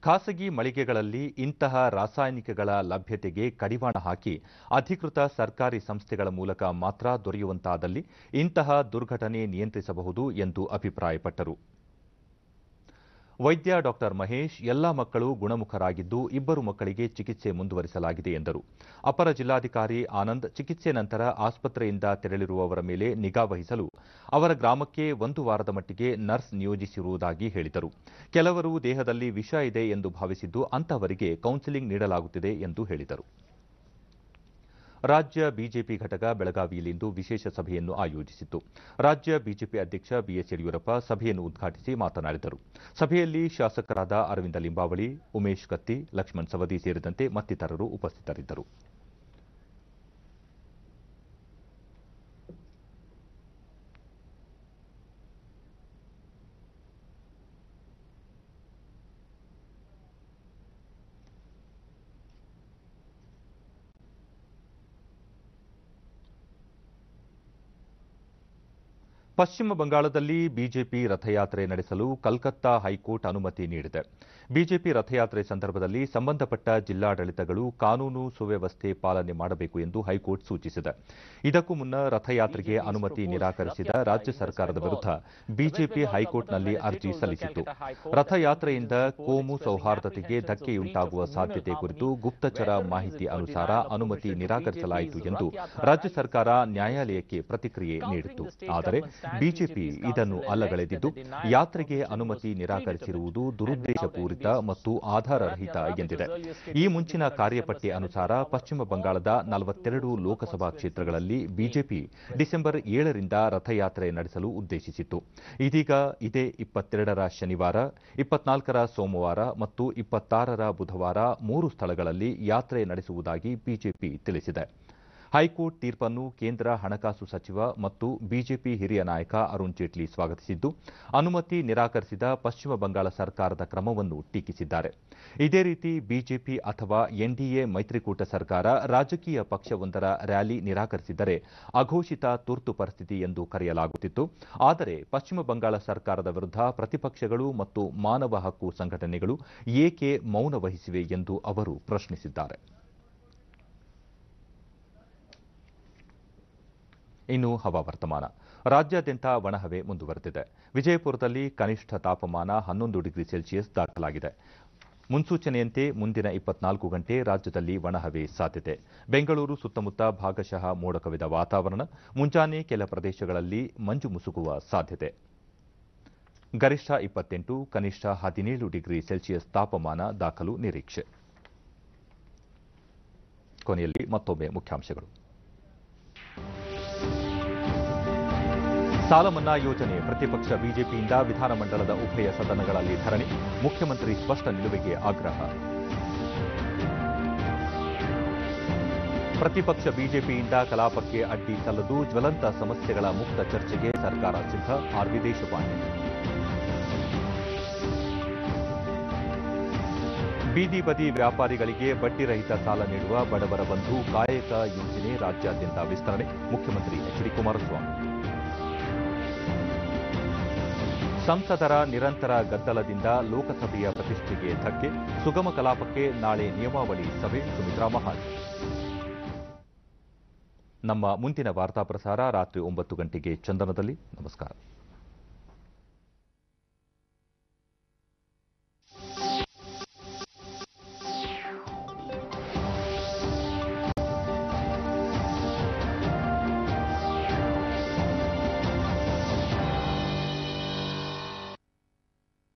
ಖಾಸಗಿ ಮಳಿಗೆಗಳಲ್ಲಿ ಇಂತಹ ರಾಸಾಯನಿಕಗಳ ಲಭ್ಯತೆಗೆ ಕಡಿವಾಣ ಹಾಕಿ ಅಧಿಕೃತ ಸರ್ಕಾರಿ ಸಂಸ್ಥೆಗಳ ಮೂಲಕ ಮಾತ್ರ ದೊರೆಯುವಂತಾದಲ್ಲಿ ಇಂತಹ ದುರ್ಘಟನೆ ನಿಯಂತ್ರಿಸಬಹುದು ಎಂದು ಅಭಿಪ್ರಾಯಪಟ್ಟರು. ವೈದ್ಯ ಡಾ ಮಹೇಶ್ ಎಲ್ಲಾ ಮಕ್ಕಳು ಗುಣಮುಖರಾಗಿದ್ದು 2 ಮಕ್ಕಳಿಗೆ ಚಿಕಿತ್ಸೆ ಮುಂದುವರಿಸಲಾಗಿದೆ ಎಂದರು. ಅಪರ ಜಿಲ್ಲಾಧಿಕಾರಿ ಆನಂದ್ ಚಿಕಿತ್ಸೆ ನಂತರ ಆಸ್ಪತ್ರೆಯಿಂದ ತೆರಳಿರುವವರ ಮೇಲೆ ನಿಗಾ ವಹಿಸಲು ಅವರ ಗ್ರಾಮಕ್ಕೆ 1 ವಾರದ ಮಟ್ಟಿಗೆ ನರ್ಸ್ ನಿಯೋಜಿಸಿರುವುದಾಗಿ ಹೇಳಿದರು. ಕೆಲವರು ದೇಹದಲ್ಲಿ ವಿಷ ಇದೆ ಎಂದು ಭಾವಿಸಿದ್ದು ಅಂತಹವರಿಗೆ ಕೌನ್ಸೆಲಿಂಗ್ ನೀಡಲಾಗುತ್ತಿದೆ ಎಂದು ಹೇಳಿದರು. ರಾಜ್ಯ ಬಿಜೆಪಿ ಘಟಕ ಬೆಳಗಾವಿಯಲ್ಲಿಂದು ವಿಶೇಷ ಸಭೆಯನ್ನು ಆಯೋಜಿಸಿತ್ತು. ರಾಜ್ಯ ಬಿಜೆಪಿ ಅಧ್ಯಕ್ಷ ಬಿಎಸ್ ಯಡಿಯೂರಪ್ಪ ಸಭೆಯನ್ನು ಉದ್ಘಾಟಿಸಿ ಮಾತನಾಡಿದರು. ಸಭೆಯಲ್ಲಿ ಶಾಸಕರಾದ ಅರವಿಂದ ಲಿಂಬಾವಳಿ, ಉಮೇಶ್ ಕತ್ತಿ, ಲಕ್ಷ್ಮಣ್ ಸವದಿ ಸೇರಿದಂತೆ ಮತ್ತಿತರರು ಉಪಸ್ಥಿತರಿದ್ದರು. ಪಶ್ಚಿಮ ಬಂಗಾಳದಲ್ಲಿ ಬಿಜೆಪಿ ರಥಯಾತ್ರೆ ನಡೆಸಲು ಕಲ್ಕತ್ತಾ ಹೈಕೋರ್ಟ್ ಅನುಮತಿ ನೀಡಿದೆ. ಬಿಜೆಪಿ ರಥಯಾತ್ರೆ ಸಂದರ್ಭದಲ್ಲಿ ಸಂಬಂಧಪಟ್ಟ ಜಿಲ್ಲಾಡಳಿತಗಳು ಕಾನೂನು ಸುವ್ಯವಸ್ಥೆ ಪಾಲನೆ ಮಾಡಬೇಕು ಎಂದು ಹೈಕೋರ್ಟ್ ಸೂಚಿಸಿದೆ. ಇದಕ್ಕೂ ಮುನ್ನ ರಥಯಾತ್ರೆಗೆ ಅನುಮತಿ ನಿರಾಕರಿಸಿದ ರಾಜ್ಯ ಸರ್ಕಾರದ ವಿರುದ್ಧ ಬಿಜೆಪಿ ಹೈಕೋರ್ಟ್ನಲ್ಲಿ ಅರ್ಜಿ ಸಲ್ಲಿಸಿತ್ತು. ರಥಯಾತ್ರೆಯಿಂದ ಕೋಮು ಸೌಹಾರ್ದತೆಗೆ ಧಕ್ಕೆಯುಂಟಾಗುವ ಸಾಧ್ಯತೆ ಕುರಿತು ಗುಪ್ತಚರ ಮಾಹಿತಿ ಅನುಸಾರ ಅನುಮತಿ ನಿರಾಕರಿಸಲಾಯಿತು ಎಂದು ರಾಜ್ಯ ಸರ್ಕಾರ ನ್ಯಾಯಾಲಯಕ್ಕೆ ಪ್ರತಿಕ್ರಿಯೆ ನೀಡಿತ್ತು. ಆದರೆ ಬಿಜೆಪಿ ಇದನ್ನು ಅಲ್ಲಗಳೆದಿದ್ದು ಯಾತ್ರೆಗೆ ಅನುಮತಿ ನಿರಾಕರಿಸಿರುವುದು ದುರುದ್ದೇಶಪೂರಿತ ಮತ್ತು ಆಧಾರರಹಿತ ಎಂದಿದೆ. ಈ ಮುಂಚಿನ ಕಾರ್ಯಪಟ್ಟಿ ಅನುಸಾರ ಪಶ್ಚಿಮ ಬಂಗಾಳದ 42 ಲೋಕಸಭಾ ಕ್ಷೇತ್ರಗಳಲ್ಲಿ ಬಿಜೆಪಿ ಡಿಸೆಂಬರ್ 7ರಿಂದ ರಥಯಾತ್ರೆ ನಡೆಸಲು ಉದ್ದೇಶಿಸಿತ್ತು. ಇದೀಗ ಇದೇ 22ರ ಶನಿವಾರ, 24ರ ಸೋಮವಾರ ಮತ್ತು 26ರ ಬುಧವಾರ 3 ಸ್ಥಳಗಳಲ್ಲಿ ಯಾತ್ರೆ ನಡೆಸುವುದಾಗಿ ಬಿಜೆಪಿ ತಿಳಿಸಿದೆ. ಹೈಕೋರ್ಟ್ ತೀರ್ಪನ್ನು ಕೇಂದ್ರ ಹಣಕಾಸು ಸಚಿವ ಮತ್ತು ಬಿಜೆಪಿ ಹಿರಿಯ ನಾಯಕ ಅರುಣ್ ಜೇಟ್ಲಿ ಸ್ವಾಗತಿಸಿದ್ದು, ಅನುಮತಿ ನಿರಾಕರಿಸಿದ ಪಶ್ಚಿಮ ಬಂಗಾಳ ಸರ್ಕಾರದ ಕ್ರಮವನ್ನು ಟೀಕಿಸಿದ್ದಾರೆ. ಇದೇ ರೀತಿ ಬಿಜೆಪಿ ಅಥವಾ ಎನ್ಡಿಎ ಮೈತ್ರಿಕೂಟ ಸರ್ಕಾರ ರಾಜಕೀಯ ಪಕ್ಷವೊಂದರ ರ್ಯಾಲಿ ನಿರಾಕರಿಸಿದರೆ ಅಘೋಷಿತ ತುರ್ತು ಪರಿಸ್ಥಿತಿ ಎಂದು ಕರೆಯಲಾಗುತ್ತಿತ್ತು. ಆದರೆ ಪಶ್ಚಿಮ ಬಂಗಾಳ ಸರ್ಕಾರದ ವಿರುದ್ಧ ಪ್ರತಿಪಕ್ಷಗಳು ಮತ್ತು ಮಾನವ ಹಕ್ಕು ಸಂಘಟನೆಗಳು ಏಕೆ ಮೌನ ವಹಿಸಿವೆ ಎಂದು ಅವರು ಪ್ರಶ್ನಿಸಿದ್ದಾರೆ. ಇನ್ನು ಹವಾವರ್ತಮಾನ. ರಾಜ್ಯಾದ್ಯಂತ ಒಣಹವೆ ಮುಂದುವರೆದಿದೆ. ವಿಜಯಪುರದಲ್ಲಿ ಕನಿಷ್ಠ ತಾಪಮಾನ 11 ಡಿಗ್ರಿ ಸೆಲ್ಸಿಯಸ್ ದಾಖಲಾಗಿದೆ. ಮುನ್ಸೂಚನೆಯಂತೆ ಮುಂದಿನ 24 ಗಂಟೆ ರಾಜ್ಯದಲ್ಲಿ ಒಣಹವೆ ಸಾಧ್ಯತೆ. ಬೆಂಗಳೂರು ಸುತ್ತಮುತ್ತ ಭಾಗಶಃ ಮೋಡ ಕವಿದ ವಾತಾವರಣ. ಮುಂಜಾನೆ ಕೆಲ ಪ್ರದೇಶಗಳಲ್ಲಿ ಮಂಜು ಮುಸುಕುವ ಸಾಧ್ಯತೆ. ಗರಿಷ್ಠ 28, ಕನಿಷ್ಠ 17 ಡಿಗ್ರಿ ಸೆಲ್ಸಿಯಸ್ ತಾಪಮಾನ ದಾಖಲು ನಿರೀಕ್ಷೆ. ಕೊನೆಯಲ್ಲಿ ಮತ್ತೊಮ್ಮೆ ಮುಖ್ಯಾಂಶಗಳು. ಸಾಲ ಮನ್ನಾ ಯೋಜನೆ ಪ್ರತಿಪಕ್ಷ ಬಿಜೆಪಿಯಿಂದ ವಿಧಾನಮಂಡಲದ ಉಭಯ ಸದನಗಳಲ್ಲಿ ಧರಣಿ. ಮುಖ್ಯಮಂತ್ರಿ ಸ್ಪಷ್ಟ ನಿಲುವಿಗೆ ಆಗ್ರಹ. ಪ್ರತಿಪಕ್ಷ ಬಿಜೆಪಿಯಿಂದ ಕಲಾಪಕ್ಕೆ ಅಡ್ಡಿ ಸಲ್ಲದು. ಜ್ವಲಂತ ಸಮಸ್ಯೆಗಳ ಮುಕ್ತ ಚರ್ಚೆಗೆ ಸರ್ಕಾರ ಸಿದ್ಧ. R V Deshpande. ಬೀದಿ ಬದಿ ವ್ಯಾಪಾರಿಗಳಿಗೆ ಬಡ್ಡಿರಹಿತ ಸಾಲ ನೀಡುವ ಬಡವರ ಬಂಧು ಕಾಯಕ ಯೋಜನೆ ರಾಜ್ಯಾದ್ಯಂತ ವಿಸ್ತರಣೆ. ಮುಖ್ಯಮಂತ್ರಿ ಎಚ್ ಡಿ ಕುಮಾರಸ್ವಾಮಿ. ಸಂಸದರ ನಿರಂತರ ಗದ್ದಲದಿಂದ ಲೋಕಸಭೆಯ ಪ್ರತಿಷ್ಠೆಗೆ ಧಕ್ಕೆ. ಸುಗಮ ಕಲಾಪಕ್ಕೆ ನಾಳೆ ನಿಯಮಾವಳಿ ಸಭೆ. ಸುಮಿತ್ರಾ ಮಹಾಜನ್. ನಮ್ಮ ಮುಂದಿನ ವಾರ್ತಾ ಪ್ರಸಾರ ರಾತ್ರಿ 9 ಗಂಟೆಗೆ ಚಂದನದಲ್ಲಿ. ನಮಸ್ಕಾರ.